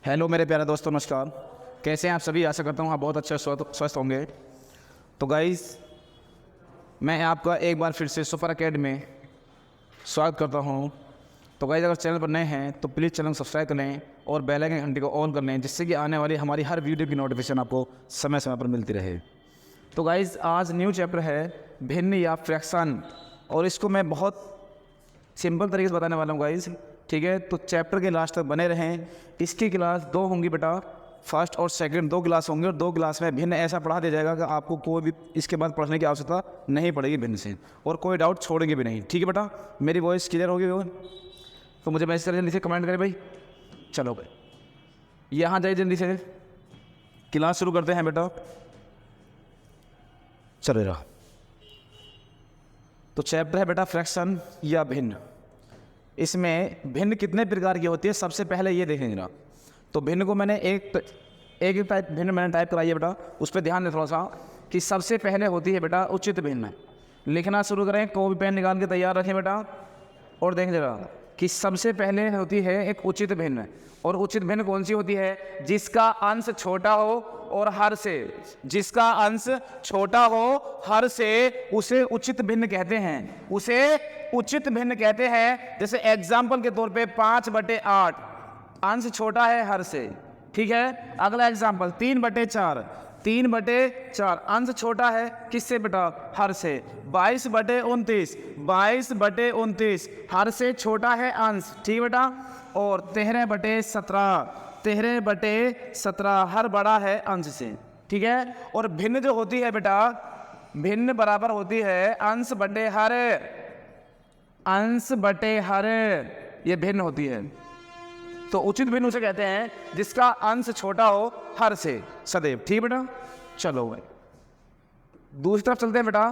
Hello मेरे प्यारे दोस्तों, नमस्कार। कैसे हैं आप सभी? आशा करता हूँ आप बहुत अच्छे स्वस्थ होंगे। तो गाइस, मैं आपका एक बार फिर से सुपर अकेडमी में स्वागत करता हूँ। तो गाइस, अगर चैनल पर नए हैं तो प्लीज़ चैनल सब्सक्राइब कर लें और बेल आइकन घंटी को ऑन कर लें, जिससे कि आने वाली हमारी हर वीडियो की नोटिफिकेशन आपको समय समय पर मिलती रहे। तो गाइस, आज न्यू चैप्टर है भिन्न या फ्रैक्शन, और इसको मैं बहुत सिंपल तरीके से बताने वाला हूँ गाइस, ठीक है? तो चैप्टर के लास्ट तक बने रहें। इसकी क्लास 2 होंगी बेटा, फर्स्ट और सेकंड 2 क्लास होंगे, और 2 क्लास में भिन्न ऐसा पढ़ा दिया जाएगा कि आपको कोई भी इसके बाद पढ़ने की आवश्यकता नहीं पड़ेगी भिन्न से, और कोई डाउट छोड़ेंगे भी नहीं, ठीक है बेटा? मेरी वॉइस क्लियर होगी वो? तो मुझे मैसेज करें, जल्दी से कमेंट करें भाई। चलो भाई, यहाँ जाइए जल्दी से, क्लास शुरू करते हैं बेटा। चलो रहा। तो चैप्टर है बेटा फ्रैक्शन या भिन्न। इसमें भिन्न कितने प्रकार की होती है, सबसे पहले ये देखेंगे ना। तो भिन्न को मैंने एक टाइप भिन्न मैंने टाइप कराई है बेटा, उस पर ध्यान दें थोड़ा सा कि सबसे पहले होती है बेटा उचित भिन्न। लिखना शुरू करें, कॉपी पेन निकाल के तैयार रखें बेटा, और देख जरा कि सबसे पहले होती है एक उचित भिन्न। और उचित भिन्न कौन सी होती है? जिसका अंश छोटा हो और हर से, जिसका अंश छोटा हो हर से, उसे उचित भिन्न कहते हैं, उसे उचित भिन्न कहते हैं। जैसे एग्जाम्पल के तौर पे 5/8 अंश छोटा है हर से, ठीक है? अगला एग्जाम्पल 3/4, 3/4 अंश छोटा है किससे बेटा? हर से। 22/29, 22/29 हर से छोटा है अंश, ठीक बेटा? और 13/17, 13/17 हर बड़ा है अंश से, ठीक है? और भिन्न जो होती है बेटा, भिन्न बराबर होती है अंश बटे हर, अंश बटे हर, ये भिन्न होती है। तो उचित भिन्न उसे कहते हैं जिसका अंश छोटा हो हर से सदैव, ठीक बेटा? चलो भाई, दूसरी तरफ चलते हैं बेटा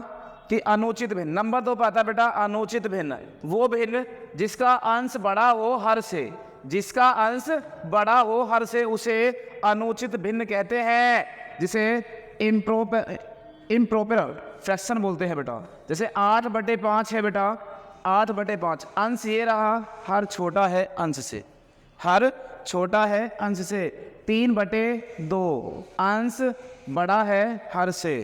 कि अनुचित भिन्न। नंबर 2 पे आता है बेटा अनुचित भिन्न। वो भिन्न जिसका अंश बड़ा हो हर से, जिसका अंश बड़ा हो हर से, उसे अनुचित भिन्न कहते हैं, जिसे इम्प्रॉपर फ्रैक्शन बोलते हैं बेटा। जैसे 8/5 है बेटा, 8/5 अंश ये रहा, हर छोटा है अंश से, हर छोटा है अंश से। 3/2 अंश बड़ा है हर से,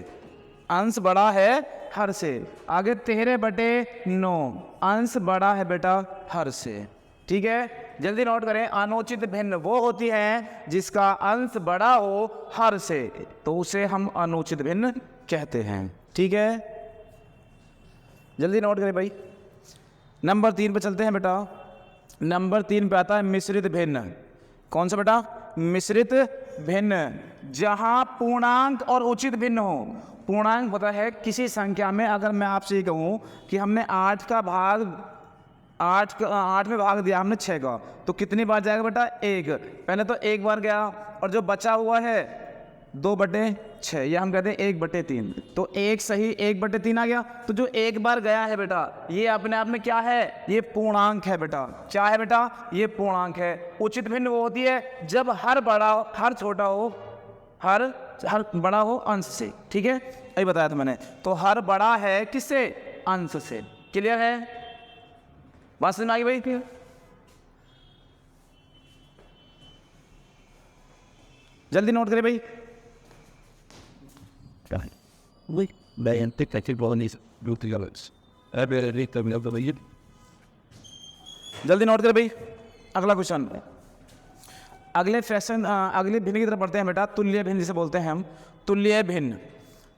अंश बड़ा है हर से। आगे 13/9 अंश बड़ा है बेटा हर से, ठीक है? जल्दी नोट करें, अनुचित भिन्न वो होती है जिसका अंश बड़ा हो हर से, तो उसे हम अनुचित भिन्न कहते हैं, ठीक है? जल्दी नोट करें भाई। नंबर 3 पे चलते हैं बेटा। नंबर 3 पे आता है मिश्रित भिन्न। कौन सा बेटा? मिश्रित भिन्न। जहां पूर्णांक और उचित भिन्न हो। पूर्णांक होता है किसी संख्या में, अगर मैं आपसे ये कहूँ कि हमने 8 में भाग दिया हमने 6 का, तो कितनी बार जाएगा बेटा? 1। पहले तो 1 बार गया, और जो बचा हुआ है 2/6, या हम कहते हैं 1/3। तो 1 सही 1/3 आ गया। तो जो 1 बार गया है बेटा, ये अपने आप में क्या है? ये पूर्णांक है बेटा। क्या है बेटा? ये पूर्णांक है। उचित भिन्न वो होती है जब हर बड़ा हो, हर छोटा हो, हर बड़ा हो अंश से, ठीक है? यही बताया था मैंने। तो हर बड़ा है किससे? अंश से। क्लियर है? बात समझ में आ गई भाई? क्लियर? जल्दी नोट करें भाई। जल्दी नोट करें भाई। अगला क्वेश्चन, अगले फ्रैक्शन, अगले भिन्न की तरफ बढ़ते हैं बेटा। तुल्य भिन्न जिसे बोलते हैं हम, तुल्य भिन्न।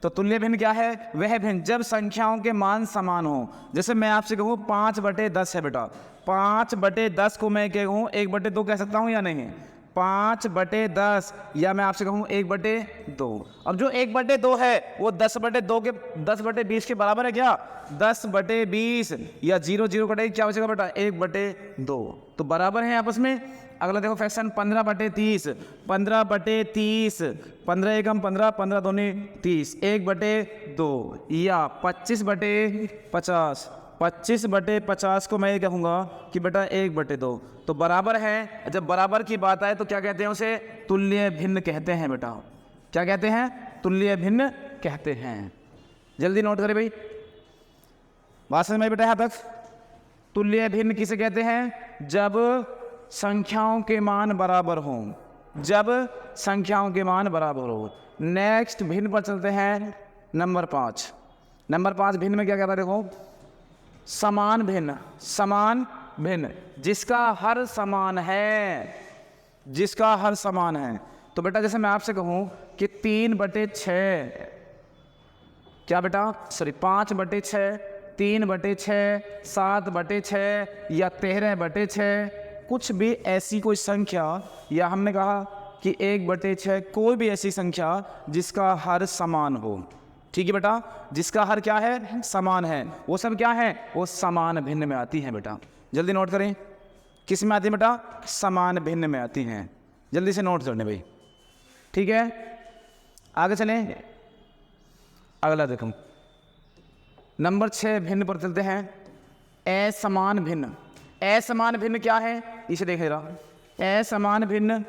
तो तुल्य भिन्न क्या है? वह भिन्न जब संख्याओं के मान समान हो। जैसे मैं आपसे कहूँ 5/10 है बेटा, 5/10 को मैं क्या कहूँ? 1/2 कह सकता हूँ या नहीं? 5/10, या मैं आपसे कहूँ 1/2। अब जो 1/2 है वो 10/20 के बराबर है क्या? 10/20, या 0 कटेगी, क्या बचेगा बेटा? 1/2, तो बराबर है आपस में। अगला देखो फ्रैक्शन 15/30, 15/30, 15 एकम 15, 15 दूनी 30, 1/2, या 25/50, 25/50 को मैं ये कहूँगा कि बेटा 1/2, तो बराबर है। जब बराबर की बात आए तो क्या कहते हैं? उसे तुल्य भिन्न कहते हैं बेटा। क्या कहते हैं? तुल्य भिन्न कहते हैं। जल्दी नोट करें भाई, बात समझ में बेटा यहाँ तक? तुल्य भिन्न किसे कहते हैं? जब संख्याओं के मान बराबर हों, जब संख्याओं के मान बराबर हो। नेक्स्ट भिन्न पर चलते हैं, नंबर 5। नंबर 5 भिन्न में क्या कहता है? देखो, समान भिन्न। समान भिन्न जिसका हर समान है, जिसका हर समान है। तो बेटा जैसे मैं आपसे कहूं कि 3/6, क्या बेटा, सॉरी 5/6, 3/6, 7/6 या 13/6, कुछ भी ऐसी कोई संख्या, या हमने कहा कि 1/6, कोई भी ऐसी संख्या जिसका हर समान हो। ठीक है बेटा, जिसका हर क्या है? समान है। वो सब क्या है? वो समान भिन्न में आती हैं बेटा। जल्दी नोट करें, किस में आती है बेटा? समान भिन्न में आती हैं। जल्दी से नोट करने भाई, ठीक है। आगे चलें, अगला देखो, नंबर 6 भिन्न पर चलते हैं। असमान भिन्न। असमान भिन्न क्या है? इसे देख रहा, असमान भिन्न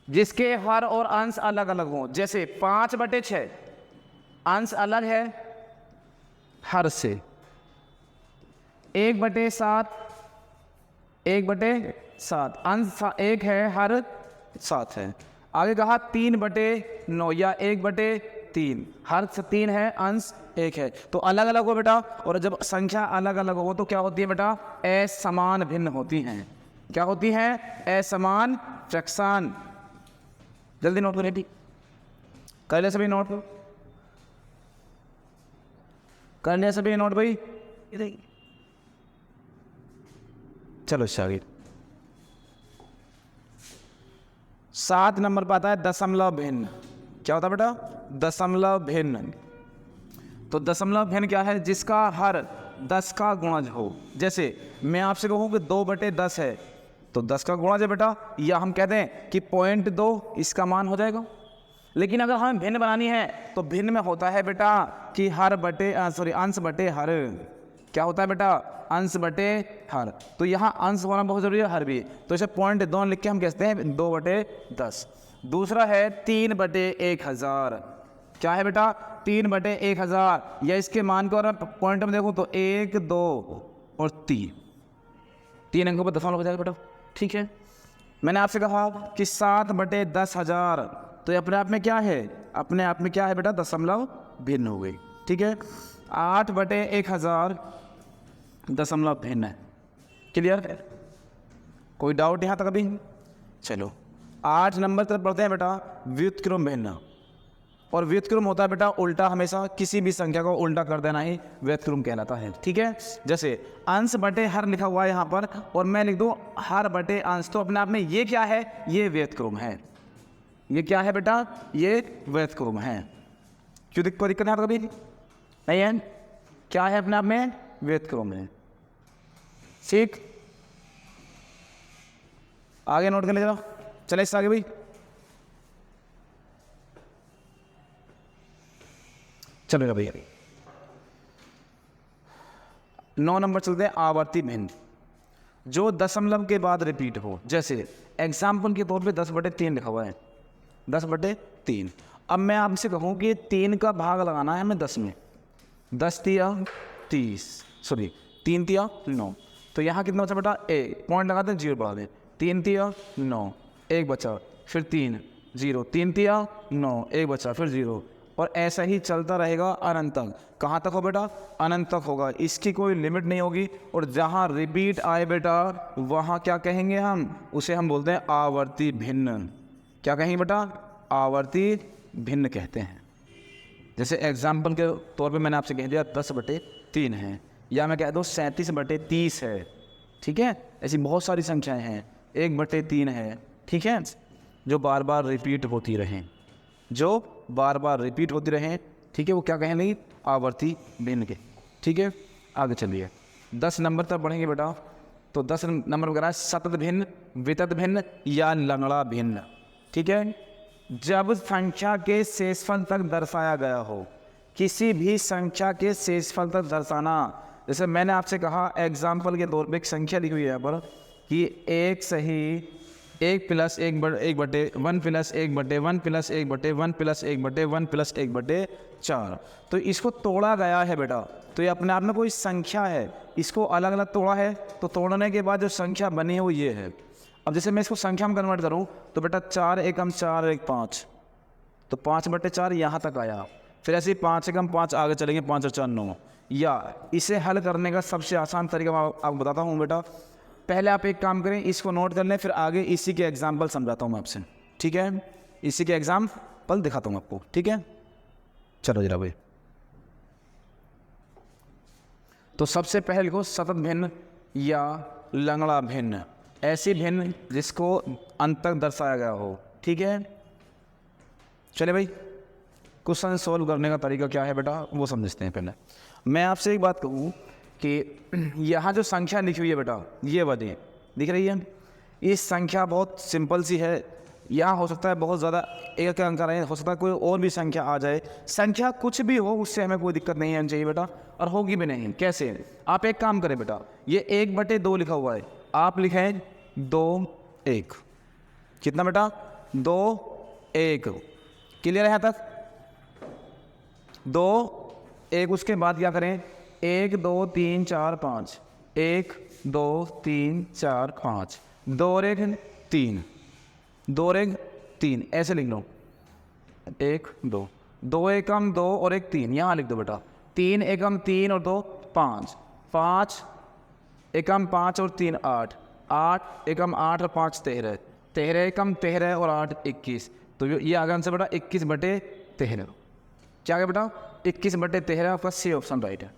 जिसके हर और अंश अलग अलग हों। जैसे 5/6 अंश अलग है हर से, 1/7 अंश एक है, हर 7 है। आगे कहा 3/9 या 1/3, हर 3 है, अंश 1 है। तो अलग अलग हो बेटा, और जब संख्या अलग अलग हो तो क्या होती है बेटा? असमान भिन्न होती हैं। क्या होती हैं? असमान फ्रैक्शन। जल्दी नोट करें, ठीक कर ले सभी नोट, कर लिया सभी नोट भाई? चलो आगे 7 नंबर पर आता है दशमलव भिन्न। क्या होता है बेटा? दशमलव भिन्न। तो दशमलव भिन्न क्या है? जिसका हर 10 का गुणज हो। जैसे मैं आपसे कहूँ कि 2/10 है, तो 10 का गुणज है बेटा, या हम कहते हैं कि 0.2 इसका मान हो जाएगा। लेकिन अगर हमें भिन्न बनानी है तो भिन्न में होता है बेटा कि अंश बटे हर। क्या होता है बेटा? अंश बटे हर। तो यहाँ अंश होना बहुत जरूरी है, हर भी। तो इसे 0.2 लिख के हम कहते हैं 2/10। दूसरा है 3/1000। क्या है बेटा? 3/1000, या इसके मान को अगर पॉइंट में देखो तो 1, 2 और 3 अंकों पर दशमलव हो जाएगा बेटा। ठीक है, मैंने आपसे कहा कि 7/10,000, तो ये अपने आप में क्या है? अपने आप में क्या है बेटा? दशमलव भिन्न हो गई। ठीक है, 8/1000 दशमलव भिन्न है। क्लियर? कोई डाउट यहाँ तक अभी? चलो 8 नंबर तक पढ़ते हैं बेटा, व्युत्क्रम भिन्न। और व्युत्क्रम होता है बेटा उल्टा, हमेशा किसी भी संख्या को उल्टा कर देना ही व्युत्क्रम कहलाता है। ठीक है, जैसे अंश बटे हर लिखा हुआ है यहाँ पर, और मैं लिख दूँ हर बटे अंश, तो अपने आप में ये क्या है? ये व्युत्क्रम है। ये क्या है बेटा? ये व्युत्क्रम है। क्यों कोई दिक्कत है कभी? नहीं है? क्या है अपने आप में? व्युत्क्रम है। ठीक, आगे नोट कर ले जरा, चले इससे आगे भाई। चलेगा भैया, 9 नंबर चलते हैं, आवर्ती भिन्न, जो दशमलव के बाद रिपीट हो। जैसे एग्जाम्पल के तौर पे 10/3 लिखा हुआ है, 10/3। अब मैं आपसे कहूँ कि 3 का भाग लगाना है हमें 10 में, 10 तिया 30, सॉरी 3 तिया 9, तो यहाँ कितना बचा बेटा? 1 पॉइंट लगाते हैं, 0 बढ़ा दें, 3 तिया 9, 1 बचा, फिर 3 0, 3 तिया 9, 1 बचा, फिर 0, और ऐसा ही चलता रहेगा अनंत तक। कहाँ तक हो बेटा? अनंत तक होगा, इसकी कोई लिमिट नहीं होगी। और जहाँ रिपीट आए बेटा वहाँ क्या कहेंगे हम? उसे हम बोलते हैं आवर्ती भिन्न। क्या कहेंगे बेटा? आवर्ती भिन्न कहते हैं। जैसे एग्जाम्पल के तौर पे मैंने आपसे कह दिया 10/3 है, या मैं कह दूँ 37/30 है। ठीक है, ऐसी बहुत सारी संख्याएं हैं, 1/3 है। ठीक है, जो बार बार रिपीट होती रहें, जो बार बार रिपीट होती रहें। ठीक है, वो क्या कहेंगे? आवर्ती भिन्न के। ठीक है, आगे चलिए 10 नंबर तक बढ़ेंगे बेटा। तो 10 नंबर वगैरह सतत भिन्न, वितत भिन्न या लंगड़ा भिन्न। ठीक है, जब संख्या के शेषफल तक दर्शाया गया हो, किसी भी संख्या के शेषफल तक दर्शाना। जैसे मैंने आपसे कहा एग्जाम्पल के तौर पे एक संख्या लिखी हुई है यहाँ पर कि 1 सही 1 प्लस 1 बटे 1 प्लस 1 बटे 1 प्लस 1 बटे 1 प्लस 1 बटे 1 प्लस 1 बटे 4। तो इसको तोड़ा गया है बेटा, तो ये अपने आप में कोई संख्या है, इसको अलग अलग तोड़ा है, तो तोड़ने के बाद जो संख्या बनी है वो ये है। अब जैसे मैं इसको संख्या में कन्वर्ट करूँ तो बेटा 4 एकम 4 1 5, तो 5 बटे 4 यहाँ तक आया। फिर ऐसे ही 5 एकम 5 आगे चलेंगे, 5 और 4 9। या इसे हल करने का सबसे आसान तरीका मैं आपको बताता हूँ बेटा। पहले आप एक काम करें, इसको नोट कर लें, फिर आगे इसी के एग्जाम्पल समझाता हूँ मैं आपसे, ठीक है? इसी के एग्जाम्पल दिखाता हूँ आपको, ठीक है? चलो जरा भाई। तो सबसे पहले लिखो सतत भिन्न या लंगड़ा भिन्न, ऐसी भिन्न जिसको अंत तक दर्शाया गया हो, ठीक है? चले भाई, क्वेश्चन सोल्व करने का तरीका क्या है बेटा वो समझते हैं। पहले मैं आपसे एक बात कहूँ कि यहाँ जो संख्या लिखी हुई है बेटा, ये वाली दिख रही है, इस संख्या बहुत सिंपल सी है। यहाँ हो सकता है बहुत ज़्यादा एक अंक रहे, हो सकता है कोई और भी संख्या आ जाए। संख्या कुछ भी हो उससे हमें कोई दिक्कत नहीं आनी चाहिए बेटा, और होगी भी नहीं। कैसे? आप एक काम करें बेटा, ये 1 बटे 2 लिखा हुआ है, आप लिखें 2 1। कितना बेटा? 2 1। क्लियर है यहाँ तक? 2 1। उसके बाद क्या करें? 1 2 3 4 5, 1 2 3 4 5, 2 और 1 3, 2 और 1 3, ऐसे लिख लो। 1 2, 2 एकम 2 और 1 3, यहाँ लिख दो बेटा। 3 एकम 3 और 2 5, 5 एकम 5 और 3 8, 8 एकम 8 और 5 13, 13 एकम 13 और 8 21। तो ये आ गया आंसर बेटा 21 बटे 13। क्या है बेटा? 21 बटे 13, आपका सी ऑप्शन राइट है।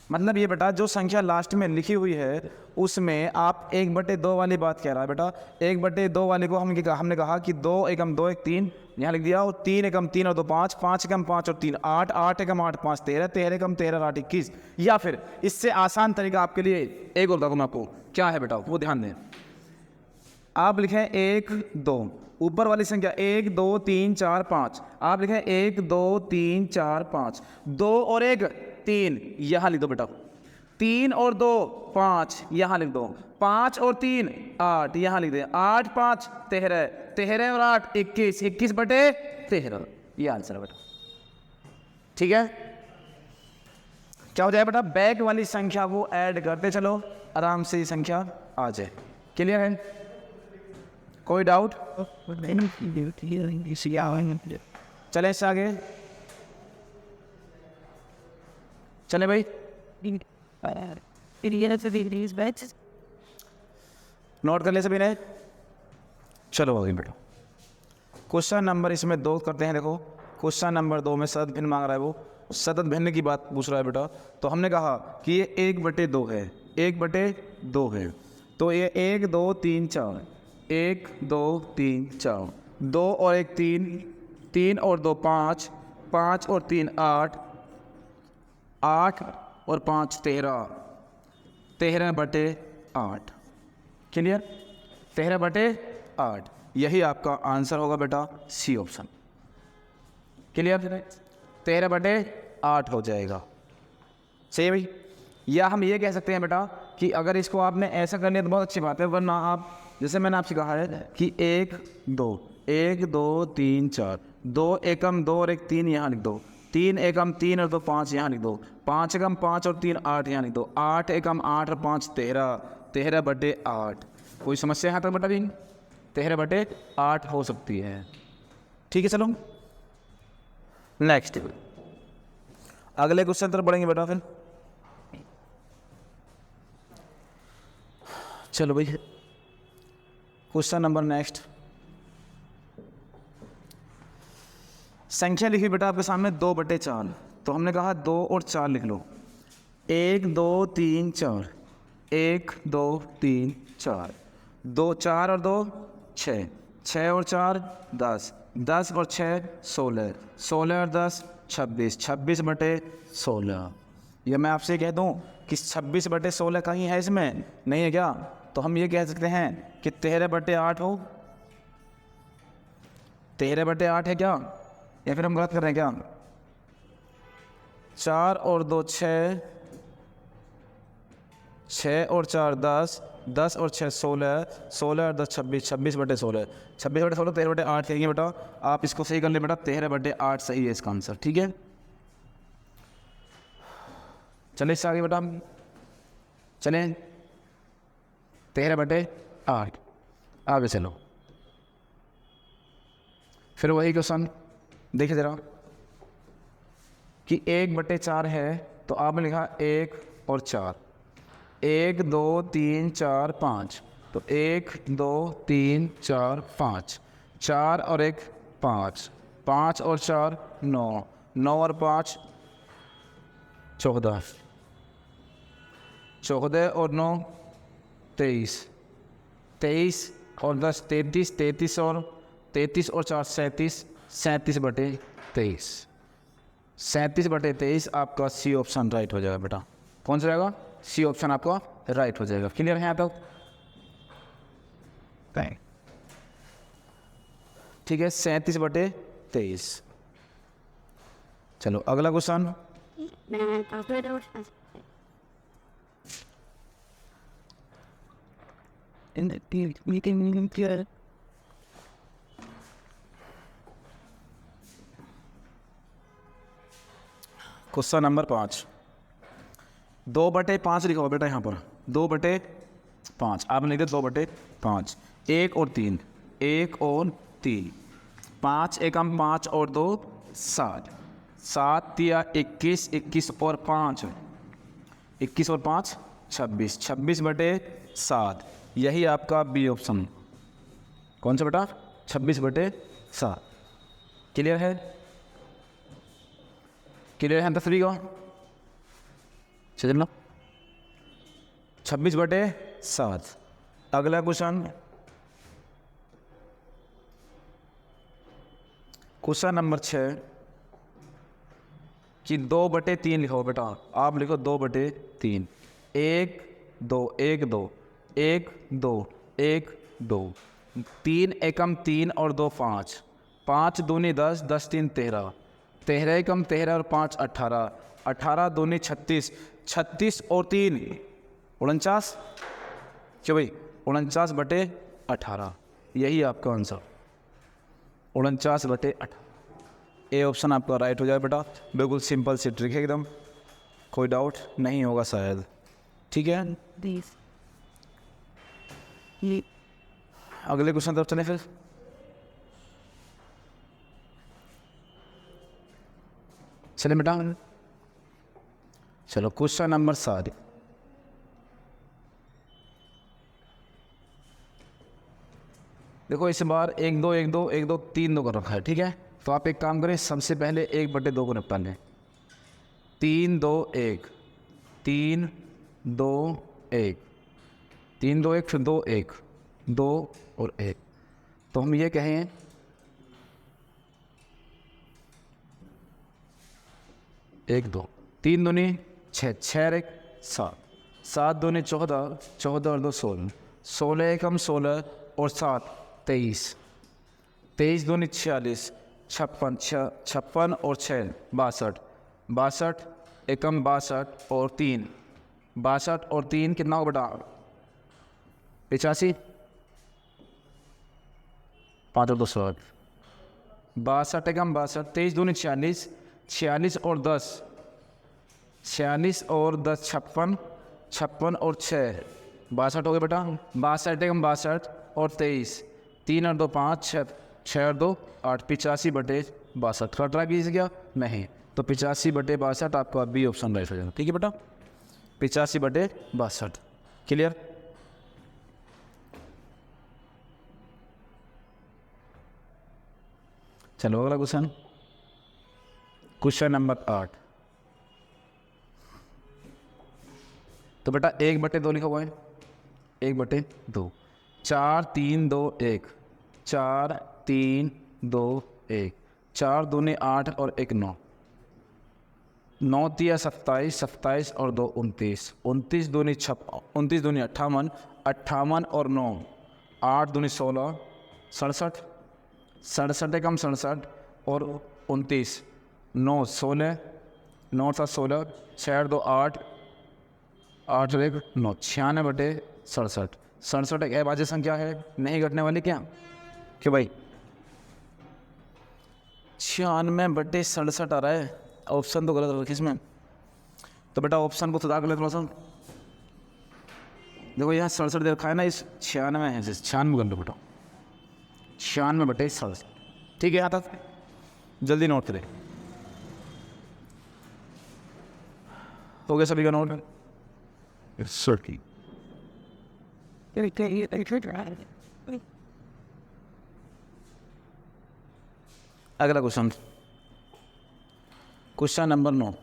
मतलब ये बेटा जो संख्या लास्ट में लिखी हुई है उसमें आप 1 बटे 2 वाली बात कह रहा है बेटा। 1 बटे 2 वाले को हमने कहा कि 2 एकम 2 1 3, यहाँ लिख दिया, और 3 एकम 3 और 2 5, 5 एकम 5 और 3 8, 8 एकम 8 5 13, 13 एकम 13 8 21। या फिर इससे आसान तरीका आपके लिए एक और बताऊँ मैं आपको, क्या है बेटा वो ध्यान दें। आप लिखें 1 2, ऊपर वाली संख्या 1 2 3 4 5, आप लिखें 1 2 3 4 5, 2 और 1 3, यहाँ लिख दो बेटा। 3 और 2 5, यहाँ लिख दो। 5 और 3 8, यहाँ लिख दे। 8 5 13, 13 और 8 21, 21 बटे 13, ये आंसर है बेटा, ठीक है? क्या हो जाए बेटा? बैक वाली संख्या को ऐड करते चलो, आराम से ये संख्या आ जाए। क्लियर है? कोई डाउट? चले इससे आगे, चले भाई। नोट कर ले सभी ने? चलो आगे बेटा। क्वेश्चन नंबर इसमें 2 करते हैं। देखो क्वेश्चन नंबर 2 में सतत भिन्न मांग रहा है, वो सतत भिन्न की बात पूछ रहा है बेटा। तो हमने कहा कि ये 1 बटे 2 है, 1 बटे 2 है, तो ये 1 2 3 4, 1 2 3 4, 2 और 1 3, 3 और 2 5, 5 और 3 8, 8 और 5 13, 13 बटे 8। क्लियर? 13 बटे 8, यही आपका आंसर होगा बेटा, सी ऑप्शन। क्लियर? 13 बटे 8 हो जाएगा। सही है भाई? या हम ये कह सकते हैं बेटा कि अगर इसको आपने ऐसा करने तो बहुत अच्छी बात है, वरना आप जैसे मैंने आपसे कहा है कि 1 2 1 2 3 4, 2 एकम 2 और 1 3, यहाँ लिख दो। 3 एकम 3 और 2 5, यहाँ लिख दो। 5 एकम 5 और 3 8, यहाँ लिख दो। 8 एकम 8 और 5 13, 13 बटे 8। कोई समस्या यहाँ तक बेटा भी? 13 बटे 8 हो सकती है। ठीक है, चलो नेक्स्ट अगले क्वेश्चन तरफ बढ़ेंगे बेटा। फिर चलो भाई, क्वेश्चन नंबर नेक्स्ट। संख्या लिखी बेटा आपके सामने 2 बटे 4, तो हमने कहा 2 और 4 लिख लो। 1 2 3 4, 1 2 3 4, 2 4 और 2 6, 6 और 4 10, 10 और 6 16, 16 और 10 26, 26 बटे 16। यह मैं आपसे कह दूं कि 26 बटे 16 कहीं है इसमें? नहीं है क्या? तो हम ये कह सकते हैं कि 13 बटे 8 हो। 13 बटे 8 है क्या, या फिर हम गलत कर रहे हैं क्या? 4 और 2 6, 6 और 4 10, 10 और 6 16, 16 और 10 26, 26/16, 26/16 13/8 कहेंगे बेटा। आप इसको सही कर ले बेटा, 13/8 सही है इसका आंसर, ठीक है। चले इससे आगे बेटा, चले 13/8 आगे चलो। फिर वही क्वेश्चन देखिए ज़रा कि 1/4 है, तो आपने लिखा 1 और 4, 1 2 3 4 5, तो 1 2 3 4 5, 4 और 1 5, 5 और 4 9, 9 और 5 14, 14 और 9 23, 23 और 10 33, 33 और 4 37, 37/23, 37/23 आपका सी ऑप्शन राइट हो जाएगा बेटा। कौन सा रहेगा? सी ऑप्शन आपका राइट हो जाएगा। क्लियर है यहाँ तक? ठीक है, 37/23। चलो अगला क्वेश्चन। क्वेश्चन नंबर 5, 2/5 लिखा हुआ बेटा यहाँ पर, 2/5 आपने लिख दिया 2/5, 1 और 3, 1 और 3, 5 एकम 5 और 2 7, 7 या 21, 21 और 5 21 और 5 26, 26/7 यही आपका बी ऑप्शन। कौन सा बेटा? 26/7। क्लियर है? क्लियर है सभी का? चलो 26/7। अगला क्वेश्चन, क्वेश्चन नंबर 6 कि 2/3 लिखो बेटा। आप लिखो 2/3, 1 2 1 2 1 2 1 2, 3 एकम 3 और 2 5, 5 दूनी 10, 10 3 13, 13 एकम 13 और 5 18, 18 दूनी 36, 36 और 3 49, क्यों भाई 49/18 यही आपका आंसर, 49/18। ए ऑप्शन आपका राइट हो जाए बेटा। बिल्कुल सिंपल सी ट्रिक है एकदम, कोई डाउट नहीं होगा शायद। ठीक है, अगले क्वेश्चन तरफ चलें फिर। चले बेटा, चलो क्वेश्चन नंबर 7। देखो इस बार 1 2 1 2 1 2 3 2 कर रखा है, ठीक है। तो आप एक काम करें, सबसे पहले 1/2 को निपटा लें। 3 2 1, 3 2 1, 3 2 1, फिर 2 1, 2 और 1। तो हम ये कहें 1 2 3 दूनी 6, 6 1 7, 7 दूनी 14, 14 और 2 16, 16 एकम 16 और 7 23, 23 दूनी 46, 56 56 और 6 62, 62 एकम 62 और 3 62 और 3 कितना हो बेटा? 85, 5 और 2 16, 62 एकम 62, 23 दूनी 46, 46 और 10, 46 और 10 56, 56 और 6 62 हो गए बेटा। 62 एकम 62 और 23, 3 और 2 5, 6 और 2 8, 85/62। थोड़ा ट्राई कीजिए क्या? नहीं, तो 85/62 आपका बी ऑप्शन राइट हो जाएगा। ठीक है बेटा, 85/62। क्लियर? चलो अगला क्वेश्चन, क्वेश्चन नंबर 8। तो बेटा 1/2 लिखा हुआ है, 1/2, 4 3 2 1, 4 3 2 1, 4 दूनी 8 और 1 9, 9 3 27, 27 और 2 29, 29 दूनी 29 दूनी 58, 58 और 9 8 दूनी 16, 67, 67 एकम 67 और 29, 9 16, 9 7 16, 6 और 2 8, 8 और 1 9, 96/। 67। 67 एक अभाज्य संख्या है, नहीं घटने वाली क्या? क्यों भाई? 96/67 आ रहा है, ऑप्शन तो गलत रखा इसमें। तो बेटा ऑप्शन को सुधार कर ले थोड़ा सा। देखो यहाँ 67 दे रखा है ना, इस 96 है, 96 कर लो बेटा, 96/67। ठीक है, यहाँ तक जल्दी नोट करें। हो गया सभी का नोट? अगला क्वेश्चन, क्वेश्चन नंबर 9।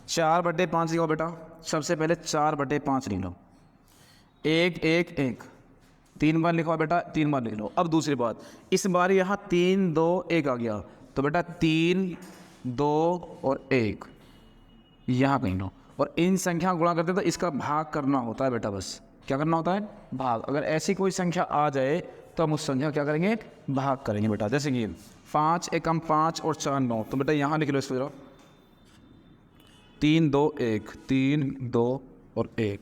4/5 लिखो बेटा। सबसे पहले 4/5 लिख लो। 1 1 1 3 बार लिखो बेटा, 3 बार लिख लो। अब दूसरी बात, इस बार यहाँ 3 2 1 आ गया, तो बेटा 3 2 और 1 यहाँ कहीं लो। और इन संख्या गुणा करते तो इसका भाग करना होता है बेटा, बस क्या करना होता है? भाग। अगर ऐसी कोई संख्या आ जाए तो हम उस संख्या क्या करेंगे? भाग करेंगे बेटा। जैसे कि 5 एकम 5 और 4 9, तो बेटा यहाँ लिख लो इसको जरा, 3 2 1, 3 2 और 1।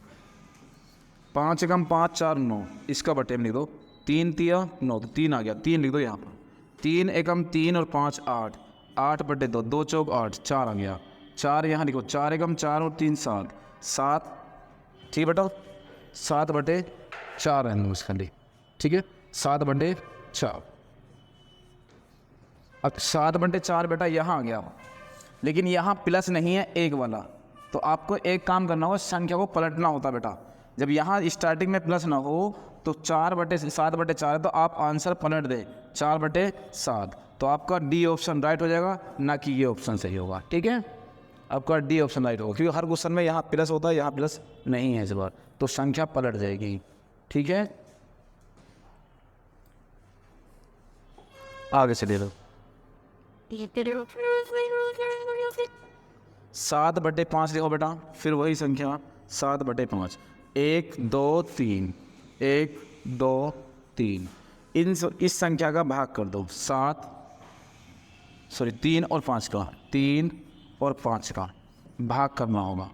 5 एकम 5 4 9, इसका बटे में लिख दो, 3 3 9, तो 3 आ गया, 3 लिख दो यहाँ पर। 3 एकम 3 और 5 8, 8/2, 2 चौक 8, 4 आ गया, 4 यहाँ लिखो। 4 एकम 4 और 3 7, 7। ठीक है बेटा, 7/4 है इसका लिए। ठीक है, 7/4। अब 7/4 बेटा यहाँ आ गया, लेकिन यहाँ प्लस नहीं है एक वाला, तो आपको एक काम करना होगा, संख्या को पलटना होता है बेटा। जब यहाँ स्टार्टिंग में प्लस ना हो तो 7/4 है, तो आप आंसर पलट दे 4/7, तो आपका डी ऑप्शन राइट हो जाएगा, ना कि ये ऑप्शन सही होगा। ठीक है, आपका डी ऑप्शन राइट होगा, क्योंकि हर क्वेश्चन में यहाँ प्लस होता है, यहाँ प्लस नहीं है इस बार, तो संख्या पलट जाएगी। ठीक है, आगे चलिए लो। 7/5 लिखो बेटा, फिर वही संख्या 7/5, 1 2 3, 1 2 3। इस संख्या का भाग कर दो 3 और 5 का, 3 और 5 का भाग करना होगा।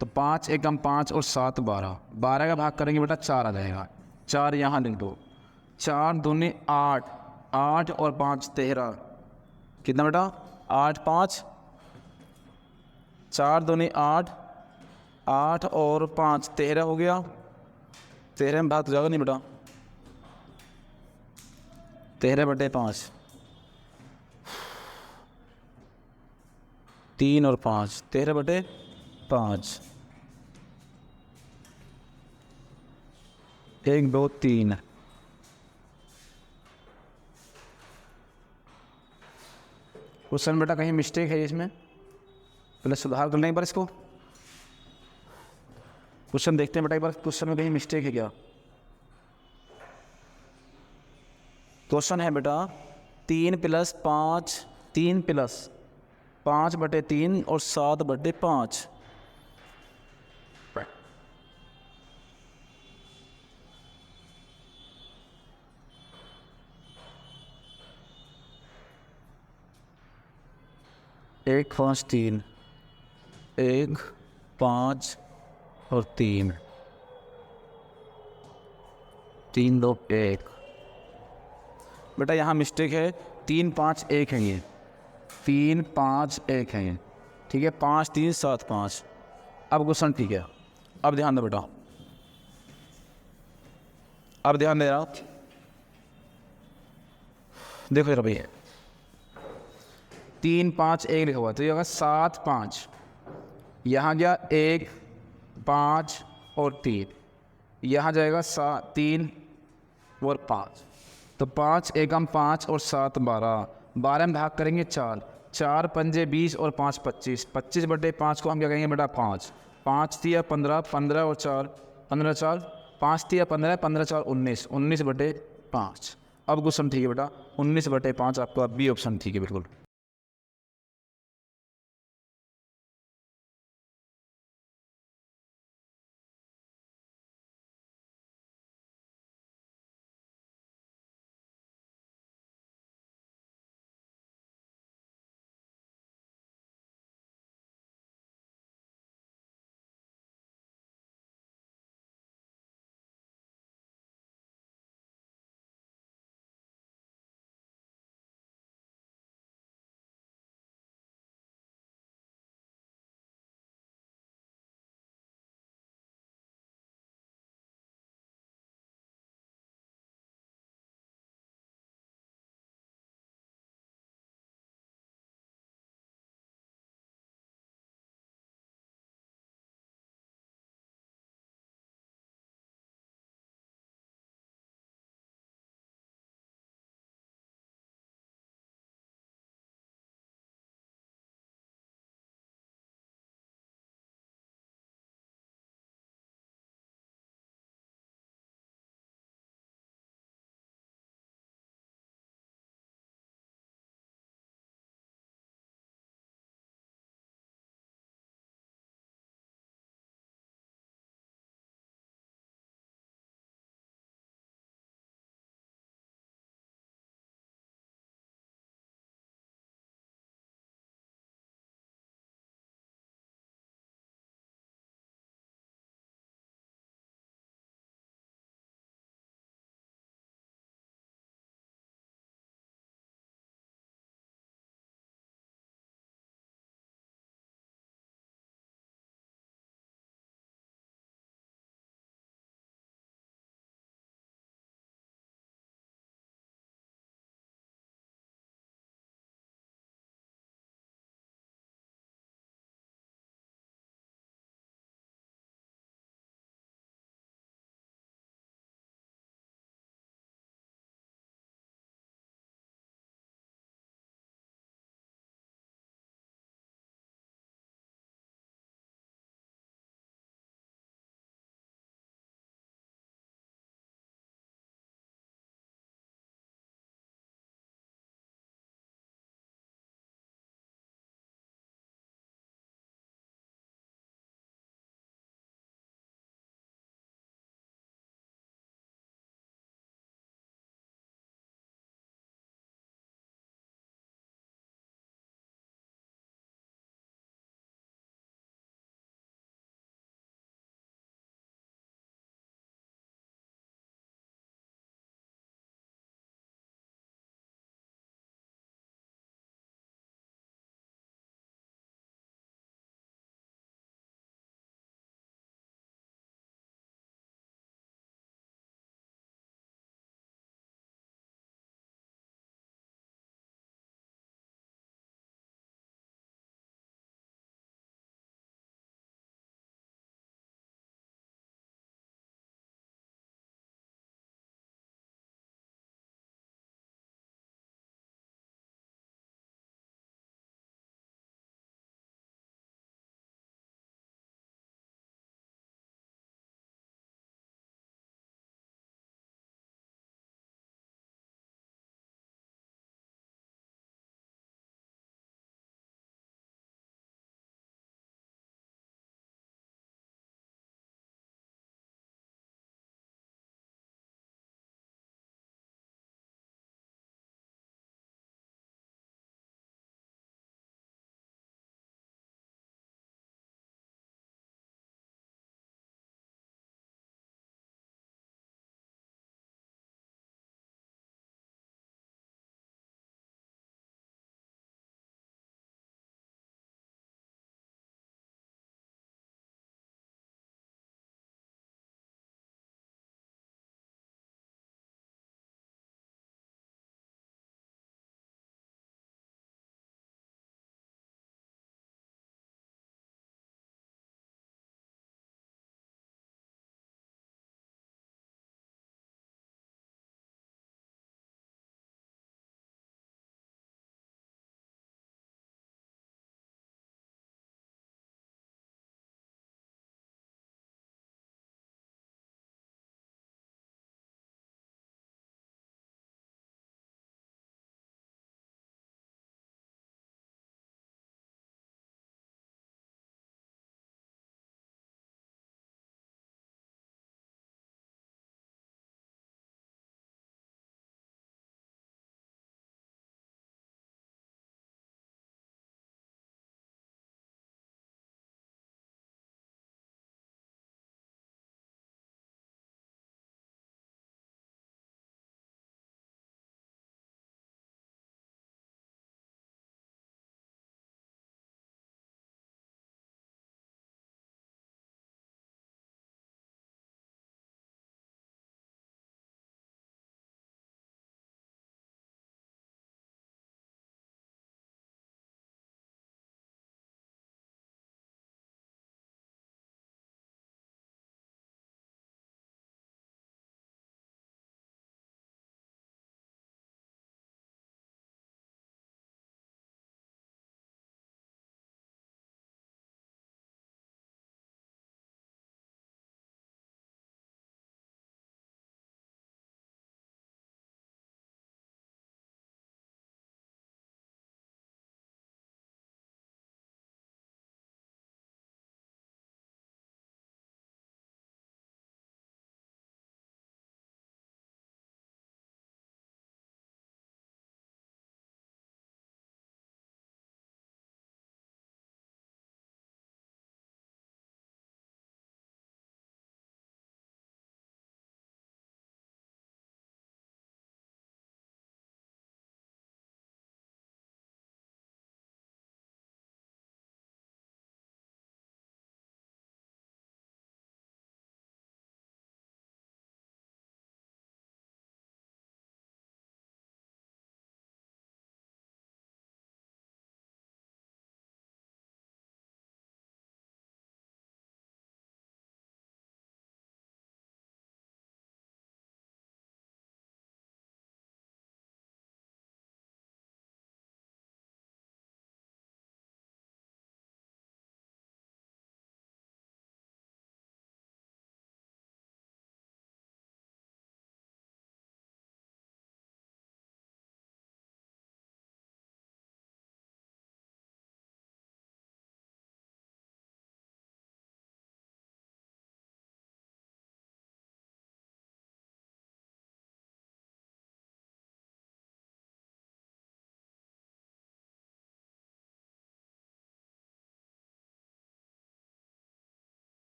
तो 5 एकम 5 और 7 12, 12 का भाग करेंगे बेटा 4 आ जाएगा, 4 यहाँ लिख दो। 4 दूनी 8, 8 और 5 13, कितना बेटा? 8 5, 4 दूनी 8, 8 और 5 13 हो गया। 13 में भाग तो जाएगा नहीं बेटा, 13/5, 3 और 5, 13/5, 1 2 3। क्वेश्चन बेटा कहीं मिस्टेक है इसमें, पहले सुधार कर लें एक बार इसको। क्वेश्चन देखते हैं बेटा एक बार, क्वेश्चन में कहीं मिस्टेक है क्या? क्वेश्चन है बेटा 3 + 5, 3 + 5/3 और 7/5। एक 5 3, 1 5 और 3, 3 2 1। बेटा यहाँ मिस्टेक है, 3 5 1 है ये, 3 5 1 है ये। ठीक है, 5 3 7 5। अब क्वेश्चन ठीक है, अब ध्यान दो बेटा, अब ध्यान दे रहा, देखो जरा भैया, 3 5 1 लिखा हुआ, तो ये होगा 7 5, यहाँ गया 1 5 और 3, यहाँ जाएगा 3 और 5, तो 5 एकम 5 और 7 12, 12 में भाग करेंगे 4, 4 पंजे 20 और 5 25, 25/5 को हम क्या कहेंगे बेटा 5, 5 3 15, 15 और 4 15 4, 5 3 15, 15 4 19, 19/5। अब क्वेश्चन ठीक है बेटा, 19/5 आपका बी ऑप्शन ठीक है बिल्कुल।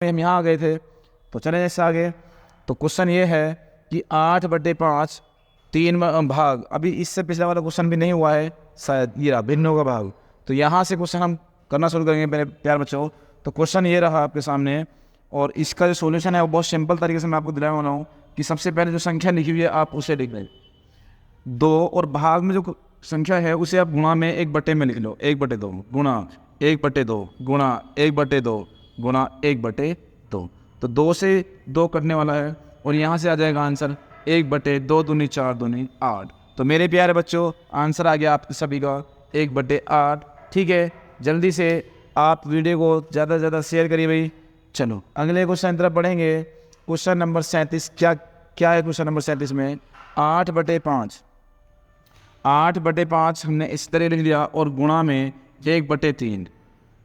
हम यहाँ आ गए थे, तो चले जैसे आगे। तो क्वेश्चन ये है कि 8/5 3 भाग, अभी इससे पिछला वाला क्वेश्चन भी नहीं हुआ है शायद, ये रहा भिन्नों का भाग। तो यहाँ से क्वेश्चन हम करना शुरू करेंगे मेरे प्यार बच्चों। तो क्वेश्चन ये रहा आपके सामने, और इसका जो सॉल्यूशन है वो बहुत सिंपल तरीके से मैं आपको दिलाने वाला हूँ कि सबसे पहले जो संख्या लिखी हुई है आप उसे लिख लें 2, और भाग में जो संख्या है उसे आप गुणा में 1/2 में लिख लो, 1/2 गुणा 1/2 गुणा 1/2 गुणा 1/2। तो 2 से 2 कटने वाला है, और यहाँ से आ जाएगा आंसर 1/2 दूनी 4 दूनी 8। तो मेरे प्यारे बच्चों आंसर आ गया आप सभी का 1/8। ठीक है, जल्दी से आप वीडियो को ज़्यादा से ज़्यादा शेयर करिए भाई। चलो अगले क्वेश्चन तरफ बढ़ेंगे। क्वेश्चन नंबर 37 क्या है क्वेश्चन नंबर 37 में 8/5 हमने इस तरह लिख लिया, और गुणा में 1/3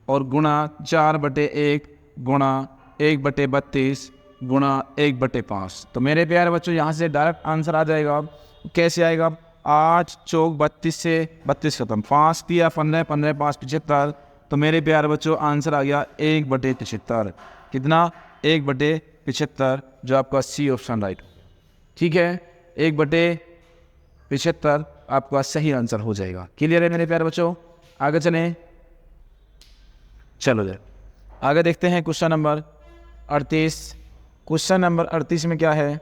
और गुणा 4/1 गुणा 1/32 गुणा 1/5। तो मेरे प्यारे बच्चों यहाँ से डायरेक्ट आंसर आ जाएगा। कैसे आएगा? 8 चौक 32 से 32 खत्म, 5 3 15 15 5 75। तो मेरे प्यारे बच्चों आंसर आ गया 1/75। कितना? 1/75, जो आपका सी ऑप्शन राइट। ठीक है, 1/75 आपका सही आंसर हो जाएगा। क्लियर है मेरे प्यारे बच्चों? आगे चलें, चलो जाए आगे देखते हैं क्वेश्चन नंबर 38। क्वेश्चन नंबर 38 में क्या है?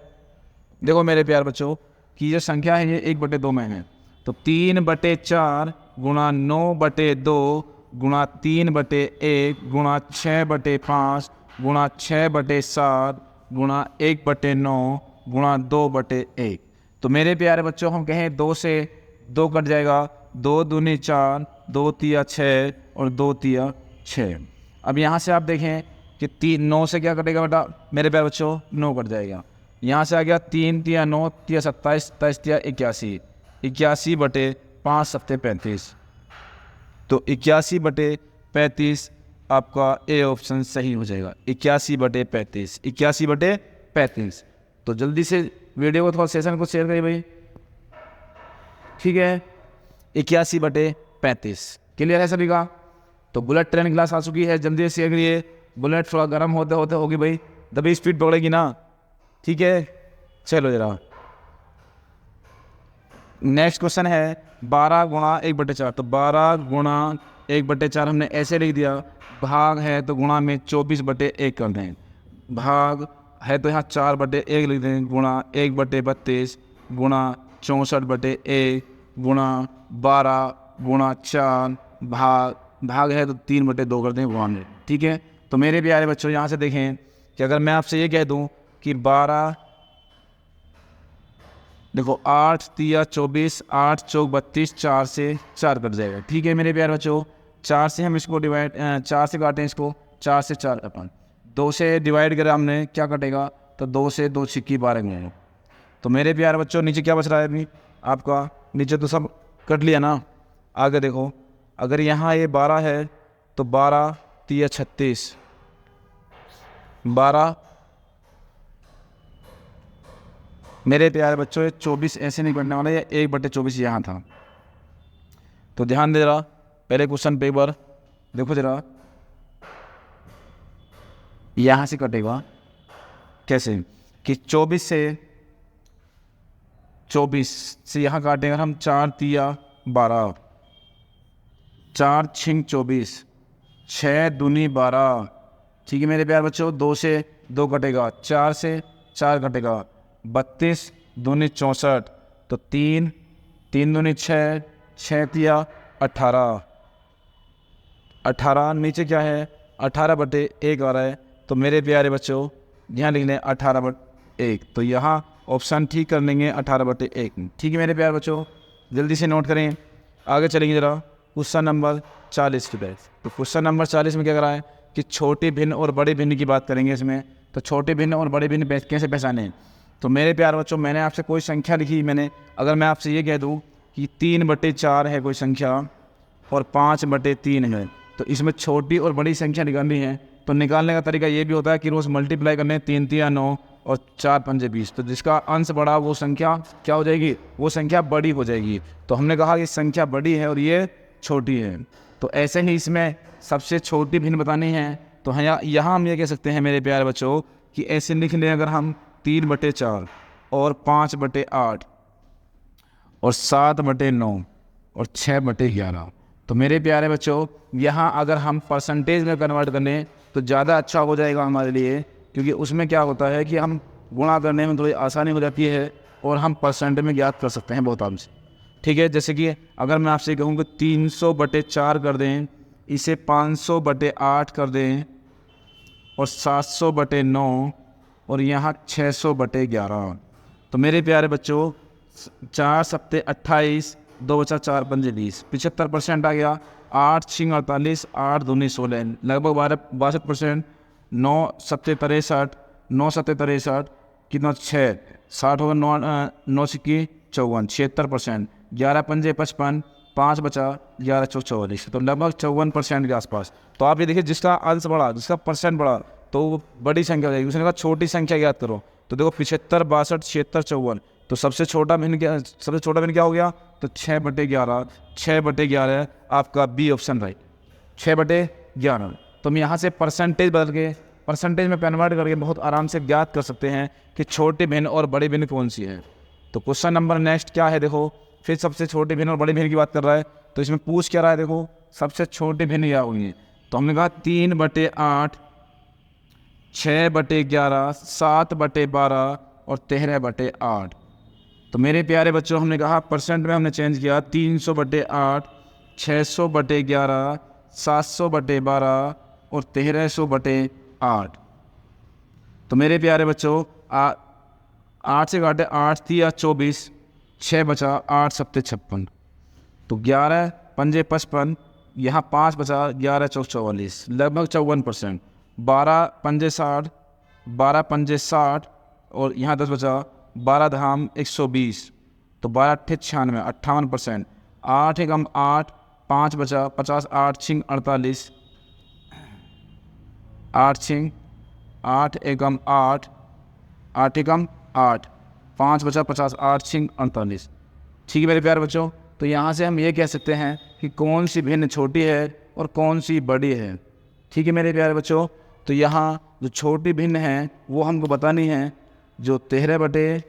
देखो मेरे प्यारे बच्चों कि जो संख्या है ये 1/2 में है, तो 3/4 गुणा 9/2 गुणा 3/1 गुणा 6/5 गुणा 6/7 गुणा 1/9 गुणा 2/1। तो मेरे प्यारे बच्चों हम कहें 2 से 2 कट जाएगा, 2 दूनी 4 2 तिया 6 और 2 तिया 6। अब यहाँ से आप देखें कि 9 से क्या कटेगा बेटा मेरे प्यारे बच्चों? 9 कट जाएगा। यहाँ से आ गया 3 तिया 9 तिया 27 27 तिया 81 81/5 7 35। तो 81/35 आपका ए ऑप्शन सही हो जाएगा। 81/35 81/35। तो जल्दी से वीडियो को थोड़ा सेशन को शेयर करिए भाई। ठीक है, 81/35 क्लियर है सभी का? तो बुलेट ट्रेन क्लास आ चुकी है, जल्दी से शेयर करिए। बुलेट थोड़ा गर्म होते होते होगी भाई, तभी स्पीड पकड़ेगी ना। ठीक है, चलो जरा नेक्स्ट क्वेश्चन है 12 गुणा 1/4। तो 12 गुणा 1/4 हमने ऐसे लिख दिया, भाग है तो गुणा में 24/1 कर दें, भाग है तो यहाँ 4/1 लिख दें, गुणा 1/32 गुणा 64/1 गुणा 12 गुणा 4 भाग है तो 3/2 कर दें गुणा में। ठीक है, तो मेरे प्यारे बच्चों यहाँ से देखें कि अगर मैं आपसे ये कह दूँ कि 12 देखो 8 तिया 24 8 चौक 32 4 से 4 कट जाएगा। ठीक है मेरे प्यारे बच्चों, 4 से हम इसको डिवाइड 4 से काटें इसको, 4 से 4 अपन 2 से डिवाइड करा हमने, क्या कटेगा? तो 2 से 2 छिक्की 12 गए। तो मेरे प्यारे बच्चों नीचे क्या बच रहा है अभी आपका? नीचे तो सब कट लिया ना। आगे देखो, अगर यहाँ ये 12 है तो 12 तिया 36 12 मेरे प्यारे बच्चों ये 24 ऐसे नहीं कटने वाला, ये 1/24 यहाँ था। तो ध्यान दे रहा पहले क्वेश्चन पे एक बार देखो जरा, यहाँ से कटेगा कैसे कि 24 से यहाँ काटेंगे हम 4 तिया 12 4 छिंग 24 6 दूनी 12। ठीक है मेरे प्यारे बच्चों, 2 से 2 कटेगा, 4 से 4 कटेगा, 32 दूनी 64। तो 3 दूनी 6 6 तिया 18 18 नीचे क्या है 18/1 आ रहा है। तो मेरे प्यारे बच्चों यहाँ लिख लें 18/1। तो यहाँ ऑप्शन ठीक कर लेंगे 18/1। ठीक है मेरे प्यारे बच्चों, जल्दी से नोट करें। आगे चलेंगे जरा क्वेश्चन नंबर 40 की तरफ। तो क्वेश्चन नंबर 40 में क्या करा है कि छोटे भिन्न और बड़े भिन्न की बात करेंगे इसमें। तो छोटे भिन्न और बड़े भिन्न कैसे पहचानें? तो मेरे प्यारे बच्चों मैंने आपसे कोई संख्या लिखी, मैंने अगर मैं आपसे ये कह दूँ कि 3/4 है कोई संख्या और 5/3 है, तो इसमें छोटी और बड़ी संख्या निकालनी है। तो निकालने का तरीका ये भी होता है कि रोज़ मल्टीप्लाई करने 3 तिया 9 और 4 पंजे 20। तो जिसका अंश बड़ा वो संख्या क्या हो जाएगी? वो संख्या बड़ी हो जाएगी। तो हमने कहा कि संख्या बड़ी है और ये छोटी है। तो ऐसे ही इसमें सबसे छोटी भिन्न बतानी है तो यहाँ हम ये कह सकते हैं मेरे प्यारे बच्चों कि ऐसे लिख लें अगर हम 3/4 और 5/8 और 7/9 और 6/11। तो मेरे प्यारे बच्चों यहाँ अगर हम परसेंटेज में कन्वर्ट कर लें तो ज़्यादा अच्छा हो जाएगा हमारे लिए, क्योंकि उसमें क्या होता है कि हम गुणा करने में थोड़ी आसानी हो जाती है और हम परसेंट में ज्ञात कर सकते हैं बहुत आराम से। ठीक है, जैसे कि अगर मैं आपसे कहूँ कि 300/4 कर दें, इसे 500/8 कर दें और 700/9 और यहाँ 600/11। तो मेरे प्यारे बच्चों 4 सप्ते 28, 2 बचा 4 पंजे 20, 75% आ गया। 8 6 48, 8 दूनी 16, लगभग 62%। 9 सत्ते 63, 9 सत्ते 63 कितना 6, 60 होगा। 9 सिक्की 54, 76%। 11 पंजे 55, 5 बचा 11 चौक 44, तो लगभग 54% के आसपास। तो आप ये देखिए जिसका अंश बढ़ा, जिसका परसेंट बढ़ा तो वो बड़ी संख्या हो जाएगी। उसने कहा छोटी संख्या याद करो, तो देखो 75, 62, 76, 54। तो सबसे छोटा भिन्न क्या हो गया? तो 6/11। 6/11 आपका बी ऑप्शन राइट, 6/11। तो हम यहाँ से परसेंटेज बदल के परसेंटेज में कन्वर्ट करके बहुत आराम से ज्ञात कर सकते हैं कि छोटी भिन्न और बड़ी भिन्न कौन सी है। तो क्वेश्चन नंबर नेक्स्ट क्या है, देखो फिर सबसे छोटी भिन्न और बड़ी भिन्न की बात कर रहा है। तो इसमें पूछ क्या रहा है, देखो सबसे छोटी भिन्न क्या होगी। तो हमने कहा 3/8, 6/11, 7/12 और 13/8। तो मेरे प्यारे बच्चों हमने कहा परसेंट में हमने चेंज किया 300/8, 600/11, 700/12 और 1300/8। तो मेरे प्यारे बच्चों 8 से काटे 8 3 24, 6 बचा 8 सत्ते 56। तो 11 पंजे 55, यहाँ 5 बचा 11 चौक 44, लगभग 54%। 12 पंजे 60, 12 पंजे 60 और यहाँ 10 बचा 12 धाम 120, तो 12 अट्ठे 96, 58%। 8 एकम 8, 5 बचा 50, 8 छिंग 48, 8 छिंग 8 एकम 8, 8 एकम 8, 5 बचा 50, 8 छिंग 48। ठीक है मेरे प्यारे बच्चों, तो यहाँ से हम ये कह सकते हैं कि कौन सी भिन्न छोटी है और कौन सी बड़ी है। ठीक है मेरे प्यारे बच्चों, तो यहाँ जो छोटी भिन्न है वो हमको बतानी है, जो 13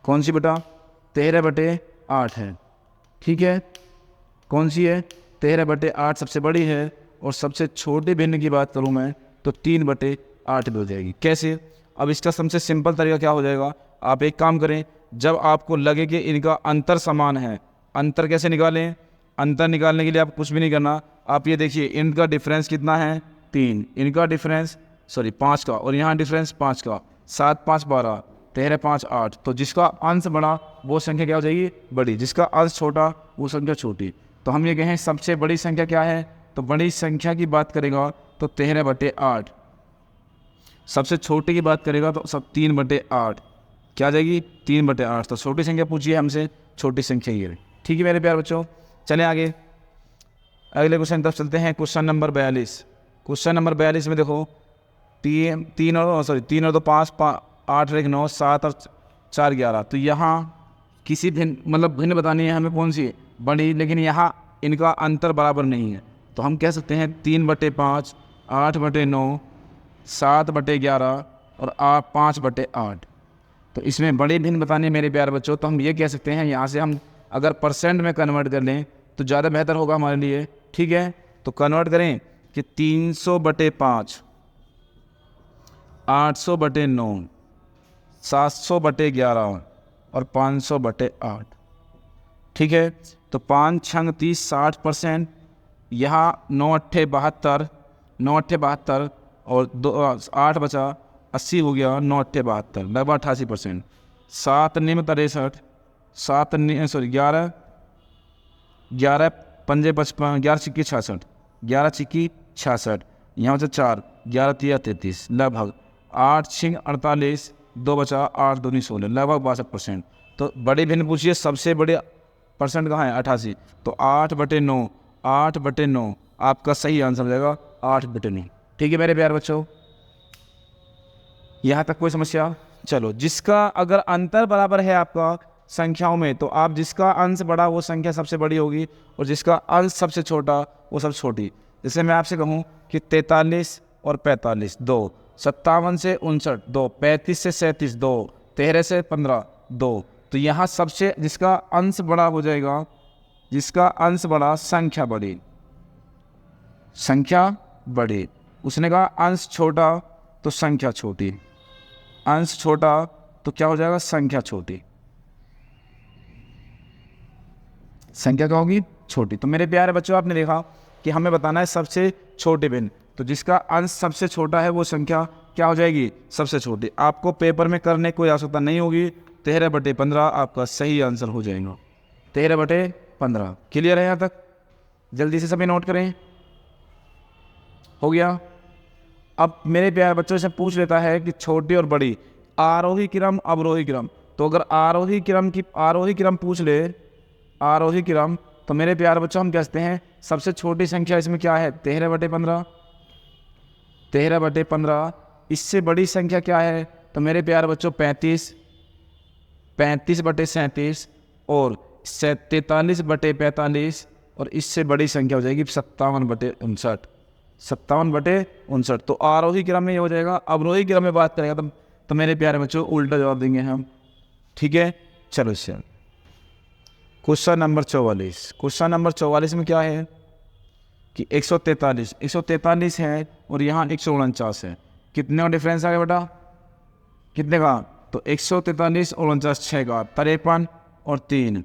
कौन सी बेटा 13/8 है। ठीक है, कौन सी है 13/8 सबसे बड़ी है, और सबसे छोटी भिन्न की बात करूँ मैं तो 3/8 भी हो जाएगी। कैसे? अब इसका सबसे सिंपल तरीका क्या हो जाएगा, आप एक काम करें, जब आपको लगे कि इनका अंतर समान है, अंतर कैसे निकालें? अंतर निकालने के लिए आप कुछ भी नहीं करना, आप ये देखिए इनका डिफरेंस कितना है 3, इनका डिफरेंस 5 का, और यहाँ डिफरेंस 5 का, 7 5 12, 13 5 8। तो जिसका अंश बड़ा वो संख्या क्या हो जाएगी? बड़ी। जिसका अंश छोटा वो संख्या छोटी। तो हम ये कहें सबसे बड़ी संख्या क्या है, तो बड़ी संख्या की बात करेगा तो 13/8। सबसे छोटी की बात करेगा तो सब 3/8 क्या आ जाएगी 3/8। तो छोटी संख्या पूछिए हमसे, छोटी संख्या ये। ठीक है मेरे प्यारे बच्चों, चलें आगे अगले क्वेश्चन तरफ चलते हैं। Question number 42। क्वेश्चन नंबर 42 में देखो 3 और 2 5, 8 और 1 9, 7 और 4 11। तो यहाँ किसी भिन्न बतानी है हमें कौन सी बड़ी, लेकिन यहाँ इनका अंतर बराबर नहीं है। तो हम कह सकते हैं 3/5, 8/9, 7/11 और 5/8। तो इसमें बड़े भिन्न बताने हैं मेरे प्यारे बच्चों, तो हम ये कह सकते हैं यहाँ से हम अगर परसेंट में कन्वर्ट कर लें तो ज़्यादा बेहतर होगा हमारे लिए। ठीक है, तो कन्वर्ट करें कि 300/5, 800/9, 700/11 और 500/8। ठीक है, तो 5 छंग 30, 60%। यहाँ 9 अट्ठे 72, 9 अट्ठे 72 और 8 बचा 80 हो गया, 9 अट्ठे 72, लगभग 88%। 7 निम 63, 11 11 पंजे 55, 11 छिक्की 66, 11 छिक्की 66, यहाँ बचा 4, 11 तिया 33, लगभग 8 छिंग 48, 2 बचा 8 दूनी 16, लगभग 62%। तो बड़ी भिन्न पूछिए सबसे बड़े परसेंट कहाँ है 88। तो 8/9, 8/9 आपका सही आंसर हो जाएगा 8/9। ठीक है मेरे प्यारे बच्चों, यहाँ तक कोई समस्या? चलो, जिसका अगर अंतर बराबर है आपका संख्याओं में, तो आप जिसका अंश बड़ा वो संख्या सबसे बड़ी होगी, और जिसका अंश सबसे छोटा वो सबसे छोटी। जैसे मैं आपसे कहूँ कि 43 और 45 2, 57 से 59 2, 35 से 37 2, 13 से 15 2, तो यहाँ सबसे जिसका अंश बड़ा हो जाएगा, जिसका अंश बड़ा संख्या बड़ी, संख्या बड़ी। उसने कहा अंश छोटा तो संख्या छोटी, अंश छोटा तो क्या हो जाएगा, संख्या छोटी, संख्या क्या होगी, छोटी। तो मेरे प्यारे बच्चों आपने देखा कि हमें बताना है सबसे छोटे भिन्न, तो जिसका अंश सबसे छोटा है वो संख्या क्या हो जाएगी, सबसे छोटी। आपको पेपर में करने कोई आवश्यकता नहीं होगी, 13/15 आपका सही आंसर हो जाएगा, 13/15। क्लियर है यहाँ तक? जल्दी से सभी नोट करें, हो गया। अब मेरे प्यारे बच्चों से पूछ लेता है कि छोटी और बड़ी, आरोही क्रम अवरोही क्रम। तो अगर आरोही क्रम पूछ ले, आरोही क्रम, तो मेरे प्यारे बच्चों हम कहते हैं सबसे छोटी संख्या इसमें क्या है, 13/15, 13/15। इससे बड़ी संख्या क्या है, तो मेरे प्यारे बच्चों 35, 35/37 और 43/45, और इससे बड़ी संख्या हो जाएगी 57/59, 57/59। तो आरोही क्रम में ये हो जाएगा। अवरोही क्रम में बात करेगा तो मेरे प्यारे बच्चों उल्टा जवाब देंगे हम, ठीक है। चलो इससे क्वेश्चन नंबर 44। क्वेश्चन नंबर 44 में क्या है कि 143 है और यहाँ 149 है। कितने का डिफरेंस आ गया बेटा, कितने का, तो 143 और 49 6 का, 53 और 3,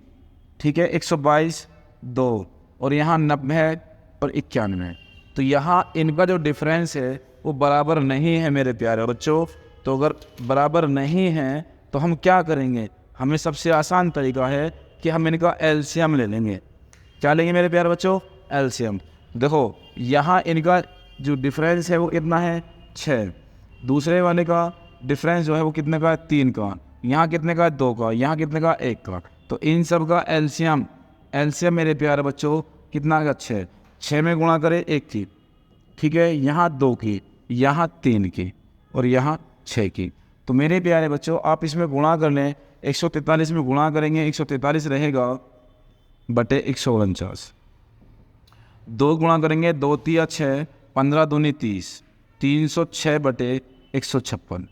ठीक है, 122 2, और यहाँ 90 और 91। तो यहाँ इनका जो डिफरेंस है वो बराबर नहीं है मेरे प्यारे बच्चों। तो अगर बराबर नहीं है तो हम क्या करेंगे, हमें सबसे आसान तरीका है कि हम इनका एलसीएम ले लेंगे। क्या लेंगे मेरे प्यारे बच्चों, एलसीएम। देखो यहाँ इनका जो डिफरेंस है वो कितना है, 6। दूसरे वाले का डिफरेंस जो है वो कितने का है, 3 का। यहाँ कितने का है, 2 का। यहाँ कितने का, 1 का। तो इन सब का एलसीएम मेरे प्यारे बच्चों कितना का, 6। 6 में गुणा करें 1 की, ठीक है, यहाँ 2 की, यहाँ 3 की, और यहाँ 6 की। तो मेरे प्यारे बच्चों आप इसमें गुणा कर लें, 143 में गुणा करेंगे, 143 रहेगा बटे 149। 2 गुणा करेंगे, 2 तिया 6, 15 दूनी 30, 306 बटे 156।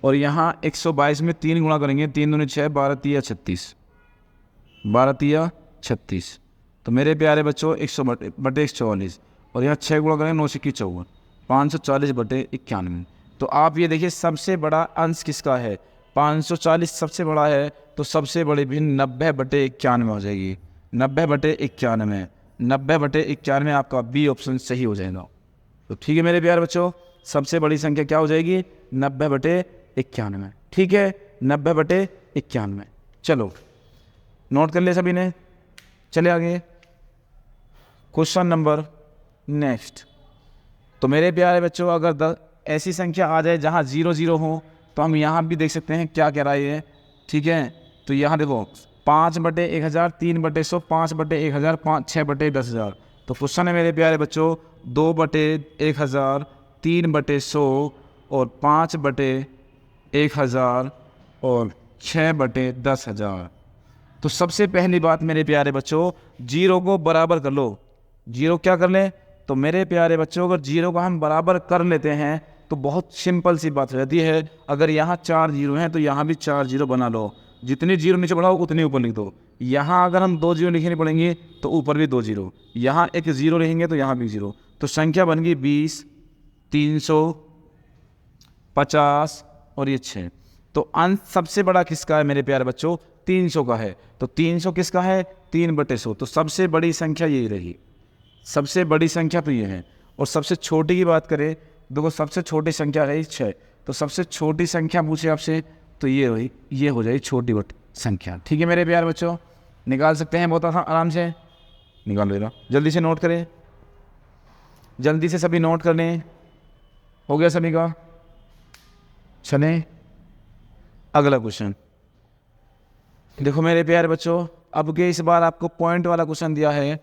और यहाँ 122 में 3 गुणा करेंगे, 3 दूनी 6, 12 तिया 36, 12 तिया 36। तो मेरे प्यारे बच्चों 100 बटे 144, और यहाँ 6 गुणा करेंगे, 9 सिक्की 54, 540 बटे 91। तो आप ये देखिए सबसे बड़ा अंश किसका है, 540 सबसे बड़ा है। तो सबसे बड़ी भिन्न 90/91 हो जाएगी, 90/91, 90/91 आपका बी ऑप्शन सही हो जाएगा। तो ठीक है मेरे प्यारे बच्चों, सबसे बड़ी संख्या क्या हो जाएगी, 90/91, ठीक है, 90/91। चलो नोट कर ले सभी ने, चले आगे क्वेश्चन नंबर नेक्स्ट। तो मेरे प्यारे बच्चों अगर ऐसी संख्या आ जाए जहाँ 0 0 हो तो हम यहाँ भी देख सकते हैं क्या कह रहा है ये, ठीक है। तो यहाँ देखो 5/1000, 3/100, 5/1000, 6/10,000। तो क्वेश्चन है मेरे प्यारे बच्चों 2/1000, 3/100 और 5/1000 और 6/10,000। तो सबसे पहली बात मेरे प्यारे बच्चों, 0 को बराबर कर लो। 0 क्या कर लें, तो मेरे प्यारे बच्चों अगर 0 को हम बराबर कर लेते हैं तो बहुत सिंपल सी बात हो जाती है। अगर यहाँ 4 0 हैं तो यहाँ भी 4 0 बना लो, जितनी 0 नीचे बढ़ाओ उतनी ऊपर लिख दो। यहाँ अगर हम 2 0 लिखने पड़ेंगे तो ऊपर भी 2 0, यहाँ एक 0 लिखेंगे तो यहाँ भी 0। तो संख्या बन गई 20, 350 और ये 6। तो अंश सबसे बड़ा किसका है मेरे प्यारे बच्चों, 300 का है। तो 300 किसका है, 3/100। तो सबसे बड़ी संख्या यही रही, सबसे बड़ी संख्या तो ये है। और सबसे छोटी की बात करें, देखो सबसे छोटी संख्या रही 6। तो सबसे छोटी संख्या पूछे आपसे तो ये रही, ये हो जाएगी छोटी संख्या, ठीक है मेरे प्यारे बच्चों। निकाल सकते हैं बहुत आराम से, निकाल लेना। जल्दी से नोट करें, जल्दी से सभी नोट कर लें। हो गया सभी का, चलें अगला क्वेश्चन। देखो मेरे प्यारे बच्चों अब के इस बार आपको पॉइंट वाला क्वेश्चन दिया है।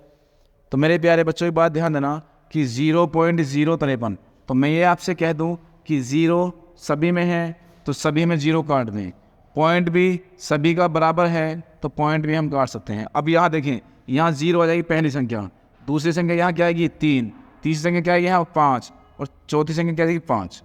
तो मेरे प्यारे बच्चों एक बात ध्यान देना कि 0.053। तो मैं ये आपसे कह दूं कि 0 सभी में है तो सभी में 0 काट दें, पॉइंट भी सभी का बराबर है तो पॉइंट भी हम काट सकते हैं। अब यहाँ देखें, यहाँ 0 आ जाएगी पहली संख्या, दूसरी संख्या यहाँ क्या आएगी 3, तीसरी संख्या क्या है यहाँ 5 और चौथी संख्या क्या है 5।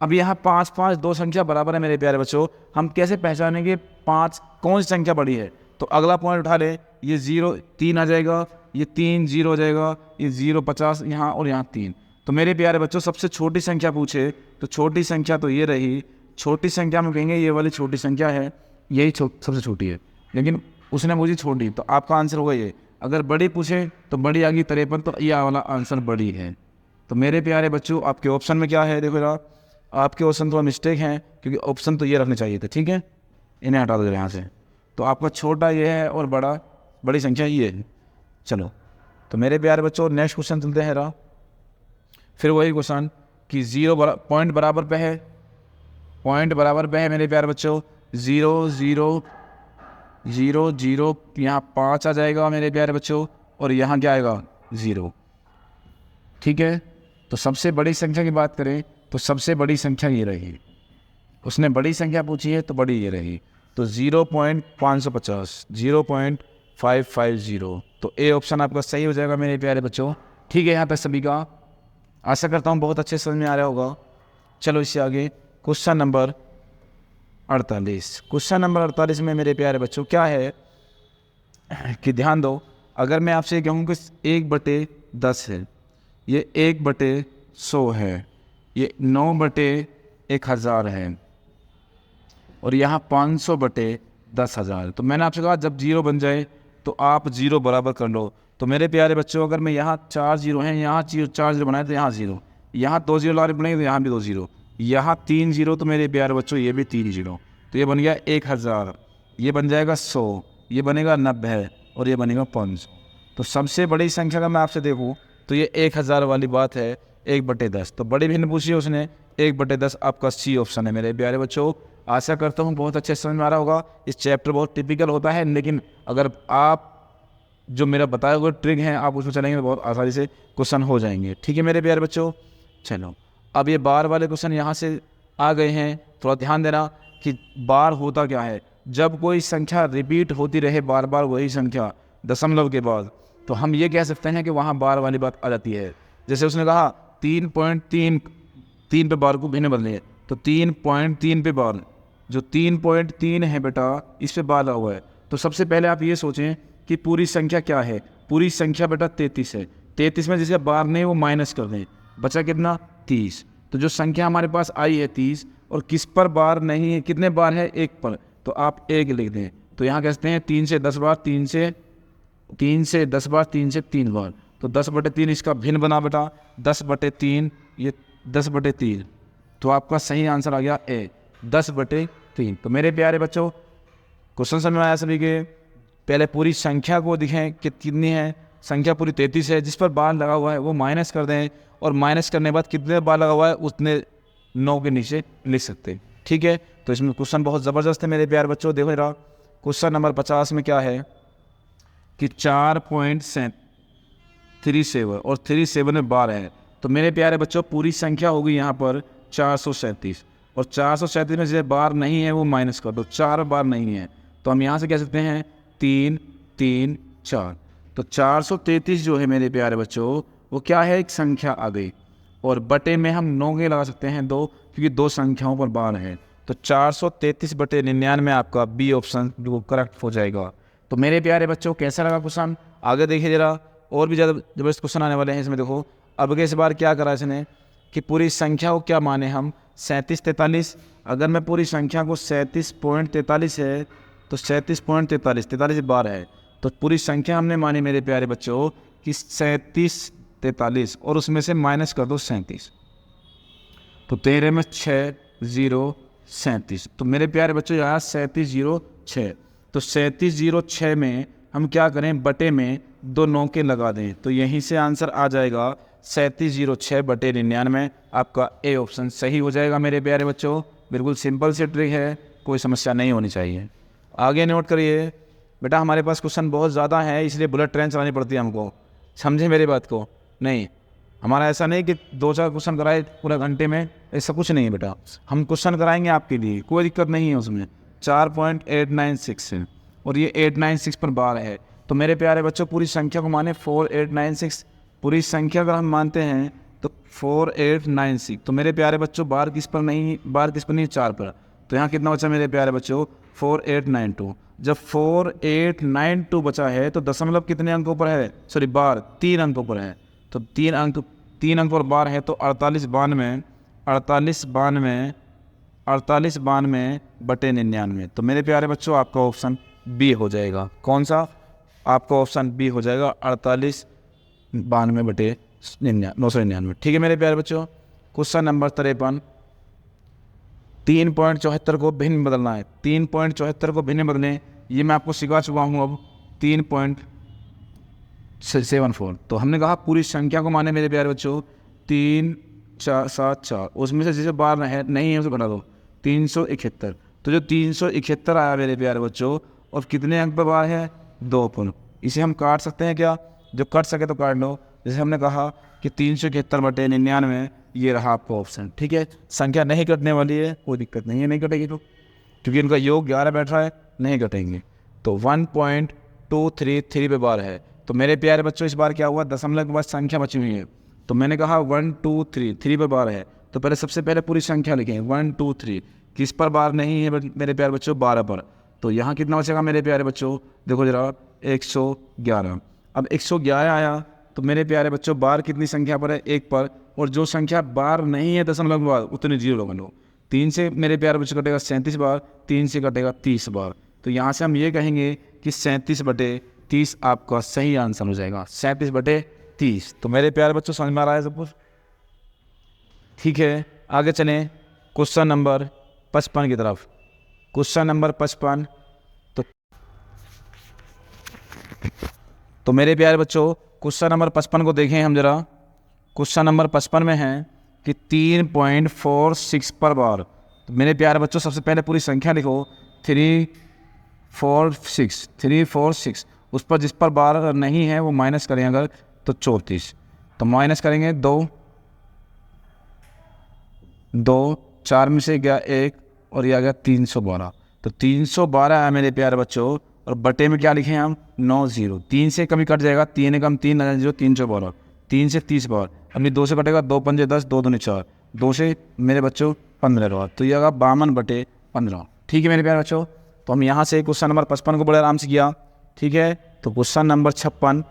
अब यहाँ 5 5 दो संख्या बराबर है मेरे प्यारे बच्चों, हम कैसे पहचानेंगे 5 कौन सी संख्या बड़ी है? तो अगला पॉइंट उठा ले, ये 0 3 आ जाएगा, ये 3 0 हो जाएगा, ये 0 50 यहाँ और यहाँ 3। तो मेरे प्यारे बच्चों सबसे छोटी संख्या पूछे तो छोटी संख्या तो ये रही, छोटी संख्या में कहेंगे ये वाली छोटी संख्या है, यही सबसे छोटी है, लेकिन उसने मुझे छोटी, तो आपका आंसर होगा ये। अगर बड़ी पूछे तो बड़ी आ गई 53, तो ये वाला आंसर बड़ी है। तो मेरे प्यारे बच्चों आपके ऑप्शन में क्या है, देखो जरा आपके ऑप्शन थोड़ा मिस्टेक हैं, क्योंकि ऑप्शन तो ये रखने चाहिए थे, ठीक है, इन्हें हटा दो यहाँ से। तो आपका छोटा ये है और बड़ी संख्या ये है। चलो तो मेरे प्यारे बच्चों नेक्स्ट क्वेश्चन चलते हैं रहा, फिर वही क्वेश्चन कि पॉइंट बराबर पे है, पॉइंट बराबर पे है मेरे प्यारे बच्चों, 0 0 0 0 यहाँ 5 आ जाएगा मेरे प्यारे बच्चों, और यहाँ क्या आएगा 0, ठीक है। तो सबसे बड़ी संख्या की बात करें तो सबसे बड़ी संख्या ये रही, उसने बड़ी संख्या पूछी है तो बड़ी ये रही, तो 0.550 0.550, तो ए ऑप्शन आपका सही हो जाएगा मेरे प्यारे बच्चों, ठीक है। यहाँ तक सभी का आशा करता हूँ बहुत अच्छे समझ में आ रहा होगा। चलो इससे आगे क्वेश्चन नंबर 48। क्वेश्चन नंबर 48 में मेरे प्यारे बच्चों क्या है कि ध्यान दो, अगर मैं आपसे कहूँ कि 1/10 है, ये 1/100 है, ये 9/1000 है, और यहाँ 500/10,000। तो मैंने आपसे कहा जब 0 बन जाए तो आप 0 बराबर कर लो। तो मेरे प्यारे बच्चों अगर मैं यहाँ 4 0 हैं, यहाँ 4 0 बनाए तो यहाँ 0, यहाँ 2 0 लारे बनाएंगे तो यहाँ भी 2 0, यहाँ 3 0, तो मेरे प्यारे बच्चों ये भी 3 0, तो ये बन गया 1000, ये बन जाएगा 100, ये बनेगा 90 और ये बनेगा 500। तो सबसे बड़ी संख्या का मैं आपसे देखूँ तो ये 1000 वाली बात है, 1/10। तो बड़ी भिन्न पूछी है उसने, 1/10 आपका सी ऑप्शन है मेरे प्यारे बच्चों। आशा करता हूँ बहुत अच्छे समझ में आ रहा होगा। इस चैप्टर बहुत टिपिकल होता है, लेकिन अगर आप जो मेरा बताया हुआ ट्रिक है आप उसमें चलेंगे तो बहुत आसानी से क्वेश्चन हो जाएंगे, ठीक है मेरे प्यारे बच्चों। चलो अब ये बार वाले क्वेश्चन यहाँ से आ गए हैं, थोड़ा ध्यान देना कि बार होता क्या है। जब कोई संख्या रिपीट होती रहे बार बार वही संख्या दशमलव के बाद, तो हम ये कह सकते हैं कि वहाँ बार वाली बात आ जाती है। जैसे उसने कहा 3.3 पे बार को भिन्न बदले, तो 3.3 पे बार, जो 3.3 है बेटा इस पे बार लगा हुआ है। तो सबसे पहले आप ये सोचें कि पूरी संख्या क्या है, पूरी संख्या बेटा 33 है, 33 में जिसका बार नहीं वो माइनस कर दें, बचा कितना 30। तो जो संख्या हमारे पास आई है 30, और किस पर बार नहीं है, कितने बार है 1 पर, तो आप 1 लिख दें। तो यहाँ कहते हैं 3 से 10 बार, 3 से 10 बार, 3 से 3 बार, तो 10/3 इसका भिन्न बना बेटा, 10/3 ये 10/3, तो आपका सही आंसर आ गया ए 10/3। तो मेरे प्यारे बच्चों क्वेश्चन समझ में आया सभी के? पहले पूरी संख्या को दिखें कि कितनी है, संख्या पूरी 33 है, जिस पर बार लगा हुआ है वो माइनस कर दें, और माइनस करने के बाद कितने बार लगा हुआ है उतने 9 के नीचे लिख सकते, ठीक है। तो इसमें क्वेश्चन बहुत ज़बरदस्त है मेरे प्यारे बच्चों। देखो जरा क्वेश्चन नंबर 50 में क्या है कि 4.37 और 37 में बार है। तो मेरे प्यारे बच्चों पूरी संख्या होगी यहाँ पर 437, और 437 में जैसे बार नहीं है वो माइनस कर दो, 4 बार नहीं है, तो हम यहाँ से कह सकते हैं 3 3 4। तो 433 जो है मेरे प्यारे बच्चों वो क्या है, एक संख्या आ गई, और बटे में हम 9 के लगा सकते हैं 2, क्योंकि 2 संख्याओं पर बार है। तो 433/99 आपका बी ऑप्शन जो करेक्ट हो जाएगा। तो मेरे प्यारे बच्चों कैसा लगा क्वेश्चन, आगे देखिए जरा, और भी ज़्यादा जबरदस्त क्वेश्चन आने वाले हैं इसमें। देखो अब के इस बार क्या करा इसने कि पूरी संख्या को क्या माने हम 37 43। अगर मैं पूरी संख्या को 37.43 है तो 37.43 बार है, तो पूरी संख्या हमने मानी मेरे प्यारे बच्चों कि 37 43, और उसमें से माइनस कर दो 37, तो 13 में 6 0 37। तो मेरे प्यारे बच्चों यहाँ 3706, तो 3706 में हम क्या करें, बटे में 2 9 के लगा दें, तो यहीं से आंसर आ जाएगा 3706/99। आपका ए ऑप्शन सही हो जाएगा मेरे प्यारे बच्चों। बिल्कुल सिंपल सी ट्रिक है, कोई समस्या नहीं होनी चाहिए। आगे नोट करिए बेटा, हमारे पास क्वेश्चन बहुत ज़्यादा है, इसलिए बुलेट ट्रेन चलानी पड़ती है हमको, समझे मेरी बात को? नहीं, हमारा ऐसा नहीं कि 2-4 क्वेश्चन कराए पूरा घंटे में, ऐसा कुछ नहीं है बेटा। हम क्वेश्चन कराएंगे आपके लिए, कोई दिक्कत नहीं है उसमें। 4.896 है और ये 896 पर बार है। तो मेरे प्यारे बच्चों पूरी संख्या को माने 4896, पूरी संख्या अगर हम मानते हैं तो 4896। तो मेरे प्यारे बच्चों बार किस पर नहीं 4 पर। तो यहाँ कितना बचा मेरे प्यारे बच्चों 4892। जब 4892 बचा है तो दशमलव कितने अंकों पर है, सॉरी बार 3 अंकों पर है। तो 3 अंक पर बार है तो 4892 बटे 99। तो मेरे प्यारे बच्चों आपका ऑप्शन बी हो जाएगा। कौन सा? आपका ऑप्शन बी हो जाएगा 4892 बटे 999। ठीक है मेरे प्यारे बच्चों। क्वेश्चन नंबर 53, 3.74 को भिन्न में बदलना है। 3.74 को भिन्न में बदलें, ये मैं आपको सिखा चुका हूँ अब 3.74। तो हमने कहा पूरी संख्या को माने मेरे प्यारे बच्चों 3 4 7 4, उसमें से जैसे बार नहीं है उसे घटा दो 371। तो जो 371 आया मेरे प्यारे बच्चों, और कितने अंक पर बार है 2 पर। इसे हम काट सकते हैं क्या? जो कट सके तो काट लो। जैसे हमने कहा कि 371 बटे 99, ये रहा आपका ऑप्शन। ठीक है, संख्या नहीं कटने वाली है, कोई दिक्कत नहीं है, नहीं कटेगी तो, क्योंकि इनका योग 11 बैठ रहा है, नहीं कटेंगे। तो 1.233 पे बार है। तो मेरे प्यारे बच्चों इस बार क्या हुआ, दशमलव के बाद संख्या बची हुई है। तो मैंने कहा 1 2 3 पे बार है, तो पहले सबसे पहले पूरी संख्या लिखें 1 2 3। किस पर बार नहीं है मेरे प्यारे बच्चों? 12 पर। तो यहाँ कितना बचेगा मेरे प्यारे बच्चों? देखो जरा 111। अब 111 आया तो मेरे प्यारे बच्चों बार कितनी संख्या पर है? 1 पर। और जो संख्या बार नहीं है दशमलव के बाद उतने जीरो लगा लो। 3 से मेरे प्यारे बच्चों कटेगा 37 बार, 3 से कटेगा 30 बार। तो यहाँ से हम ये कहेंगे कि 37 बटे 30 आपका सही आंसर हो जाएगा, 37 बटे 30। तो मेरे प्यारे बच्चों समझ में आ रहा है सब कुछ? ठीक है, आगे चलें क्वेश्चन नंबर 55 की तरफ। क्वेश्चन नंबर 55, तो मेरे प्यारे बच्चों क्वेश्चन नंबर 55 को देखें हम जरा। क्वेश्चन नंबर 55 में है कि 3.46 पर बार। तो मेरे प्यारे बच्चों सबसे पहले पूरी संख्या लिखो 346। उस पर जिस पर बार अगर नहीं है वो माइनस करें अगर, तो 34। तो माइनस करेंगे 2 4 में से गया 1 और ये आ गया 312। तो 312 है मेरे प्यारे बच्चों, और बटे में क्या लिखें हम 90। 3 से कमी कट जाएगा, 3 कम 3 0 312। 3 से 30 बार, अपनी 2 से कटेगा 2 पंजे 10, 2 दूनी 4, 2 से मेरे बच्चों 15 बार। तो ये आएगा 52 बटे 15। ठीक है मेरे प्यारे बच्चों। तो हम यहाँ से क्वेश्चन नंबर 55 को बड़े आराम से किया। ठीक है, तो क्वेश्चन नंबर 56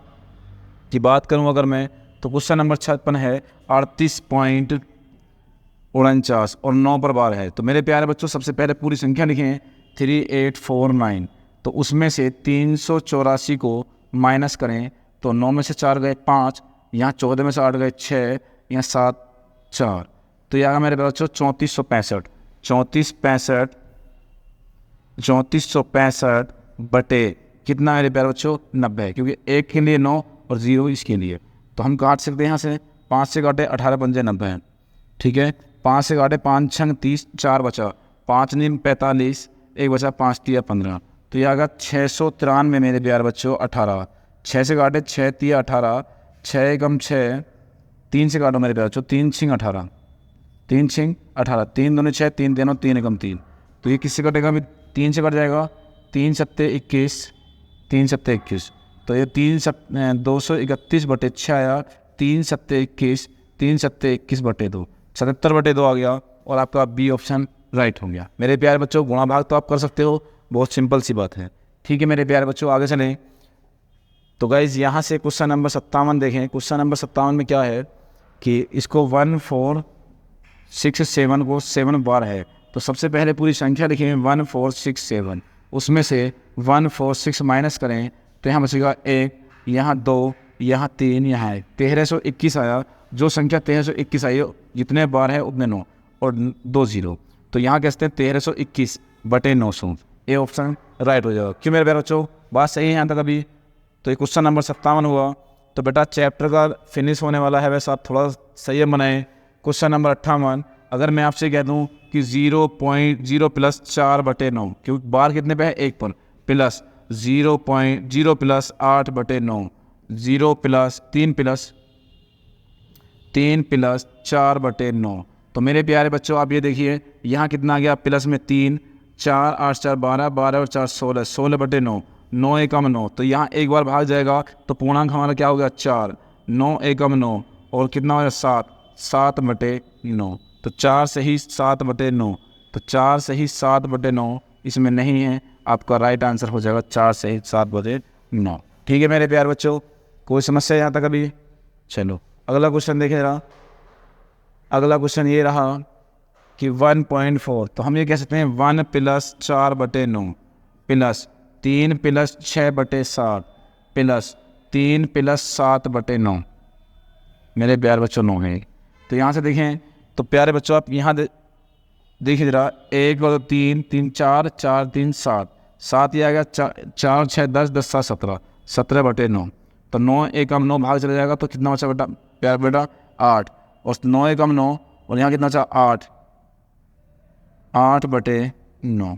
की बात करूँ अगर मैं, तो क्वेश्चन नंबर 56 है 38.49 और 9 पर बार है। तो मेरे प्यारे बच्चों सबसे पहले पूरी संख्या लिखें 3849। तो उसमें से 384 को माइनस करें तो 9 में से 4 गए 5, यहाँ 14 में से 8 गए 6, यहाँ 7 4। तो यह आएगा मेरे बच्चों 3465। 3465 बटे कितना मेरे प्यारे बच्चों 90, क्योंकि 1 के लिए 9 और 0 इसके लिए। तो हम काट सकते हैं यहाँ से, 5 से काटे 18 पंजे 90। ठीक है, 5 से काटे 5 6 30, 4 बचा, 5 9 45, 1 बचा, 5 3 15। तो यह आएगा 693 मेरे प्यारे बच्चों 18। 6 से काटे 6 3 18, 6 कम 6, 3 से काटो मेरे प्यारे बच्चों 3 6 18, 3 6 18, 3 दूनी 6, 3 तीनों 3 कम 3। तो ये किससे कटेगा? अभी 3 से कट जाएगा, 3 सत्ते 21, 3 सत्ते 21। तो ये 231 बटे 6 आया, 3 सत्ते 21, 3 सत्ते 21 बटे 2, 77 बटे 2 आ गया, और आपका बी ऑप्शन राइट हो गया। मेरे प्यारे बच्चों गुणा भाग तो आप कर सकते हो, बहुत सिंपल सी बात है। ठीक है मेरे प्यारे बच्चों, आगे चलें। तो गाइज़ यहाँ से क्वेश्चन नंबर 57 देखें। क्वेश्चन नंबर 57 में क्या है कि इसको 1467 को 7 बार है। तो सबसे पहले पूरी संख्या लिखें 1467, उसमें से 146 माइनस करें तो यहाँ बचेगा 1, यहाँ 2, यहाँ 3, यहाँ 1, 1321 आया। जो संख्या 1321 आई जितने बार है उतने 9 और 2 0। तो यहाँ कहते हैं 1321 बटे 900, ये ऑप्शन राइट हो जाएगा। क्यों मेरे प्यारे बच्चों, बात सही है यहाँ तक अभी? तो ये क्वेश्चन नंबर 57 हुआ। तो बेटा चैप्टर का फिनिश होने वाला है, वैसे आप थोड़ा सही बनाएं। क्वेश्चन नंबर 58, अगर मैं आपसे कह दूं कि 0.0 प्लस 4 बटे 9, क्योंकि बार कितने पे है 1 पर, प्लस 0.0 प्लस 8 बटे 9, 0 प्लस 3 प्लस 4 बटे 9। तो मेरे प्यारे बच्चों आप ये देखिए यहाँ कितना आ गया, प्लस में 3, 4 8 4 12, 12 और 4 16, 16 बटे 9, 9 एकम 9। तो यहाँ एक बार भाग जाएगा तो पूर्णांक हमारा क्या हो गया 4, 9 एकम 9 और कितना हो जाएगा 7/9। तो 4 सही 7/9, तो 4 सही 7/9 इसमें नहीं है, आपका राइट आंसर हो जाएगा 4 सही 7/9। ठीक है मेरे प्यारे बच्चों, कोई समस्या यहाँ तक अभी? चलो अगला क्वेश्चन देखें जरा। अगला क्वेश्चन ये रहा कि 1.4, तो हम ये कह सकते हैं 1 + 4/9 प्लस 3 + 6/7 प्लस 3 + 7/9। मेरे प्यारे बच्चों 9 है। तो यहाँ से देखें तो प्यारे बच्चों आप यहाँ देखिए जरा, 1 और 3 3 4 4 3 7 7 ये आ गया, 4 6 10 10 7 17 17/9। तो 9 एकम 9 भाग चला जाएगा तो कितना बचा बेटा? प्यार बेटा 8, और 9 एकम 9 और यहाँ कितना बचा 8, 8/9।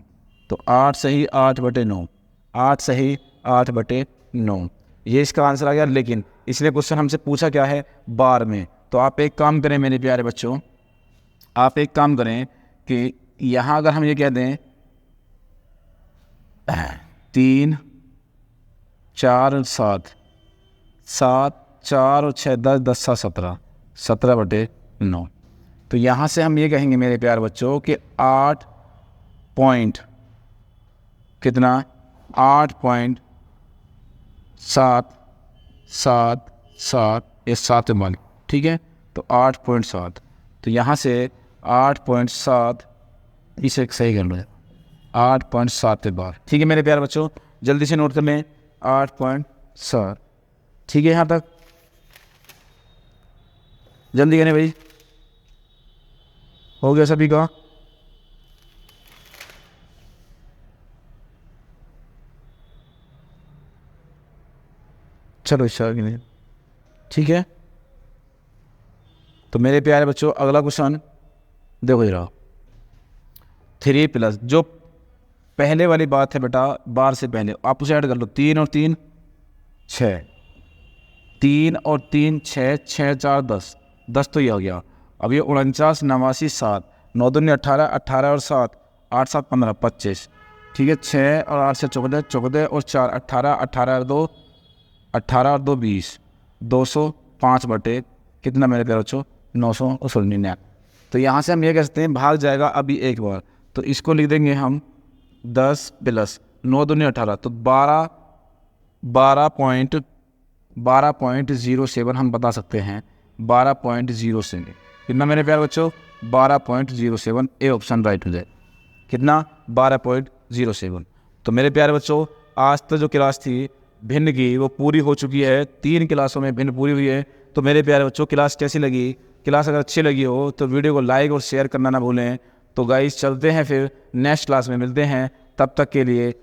तो 8 सही 8/9, 8 सही 8/9, ये इसका आंसर आ गया। लेकिन इसलिए क्वेश्चन हमसे पूछा क्या है? बार में। तो आप एक काम करें मेरे प्यारे बच्चों, आप एक काम करें कि यहाँ अगर हम ये कह दें 3 4 7 7 4 और 6 10 10 7 17 17/9, तो यहाँ से हम ये कहेंगे मेरे प्यारे बच्चों कि 8 पॉइंट कितना 8.7 ये 7 मान, ठीक है। तो 8.7, तो यहाँ से 8.7 इसे सही कर लो 8.7 के बाद। ठीक है मेरे प्यारे बच्चों, जल्दी से नोट कर लें 8.7। ठीक है यहाँ तक जल्दी करें भाई, हो गया सभी का? चलो अच्छा नहीं, ठीक है। तो मेरे प्यारे बच्चों अगला क्वेश्चन देखो जरा, 3 + जो पहले वाली बात है बेटा, बार से पहले आप उसे ऐड कर लो, 3 और 3 6, 3 और 3 6 6 4 10 10 तो ये हो गया। अब ये 49 89 7 9 दूनी 18 18 और 7 8 7 15 25, ठीक है। 6 और 8 से 14 14 और 4 18 18 और 2 18 और 2 20 205 बटे कितना मेरे प्यारे बच्चों 999। तो यहाँ से हम ये कह सकते हैं भाग जाएगा अभी एक बार, तो इसको लिख देंगे हम 10 + 9 दूनी 18, तो 12.07 हम बता सकते हैं 12.07 कितना मेरे प्यारे बच्चों 12.07, ए ऑप्शन राइट हो जाए। कितना 12.07। तो मेरे प्यारे बच्चों आज तक जो क्लास थी भिन्न की वो पूरी हो चुकी है, 3 क्लासों में भिन्न पूरी हुई है। तो मेरे प्यारे बच्चों क्लास कैसी लगी? क्लास अगर अच्छी लगी हो तो वीडियो को लाइक और शेयर करना ना भूलें। तो गाइस चलते हैं, फिर नेक्स्ट क्लास में मिलते हैं, तब तक के लिए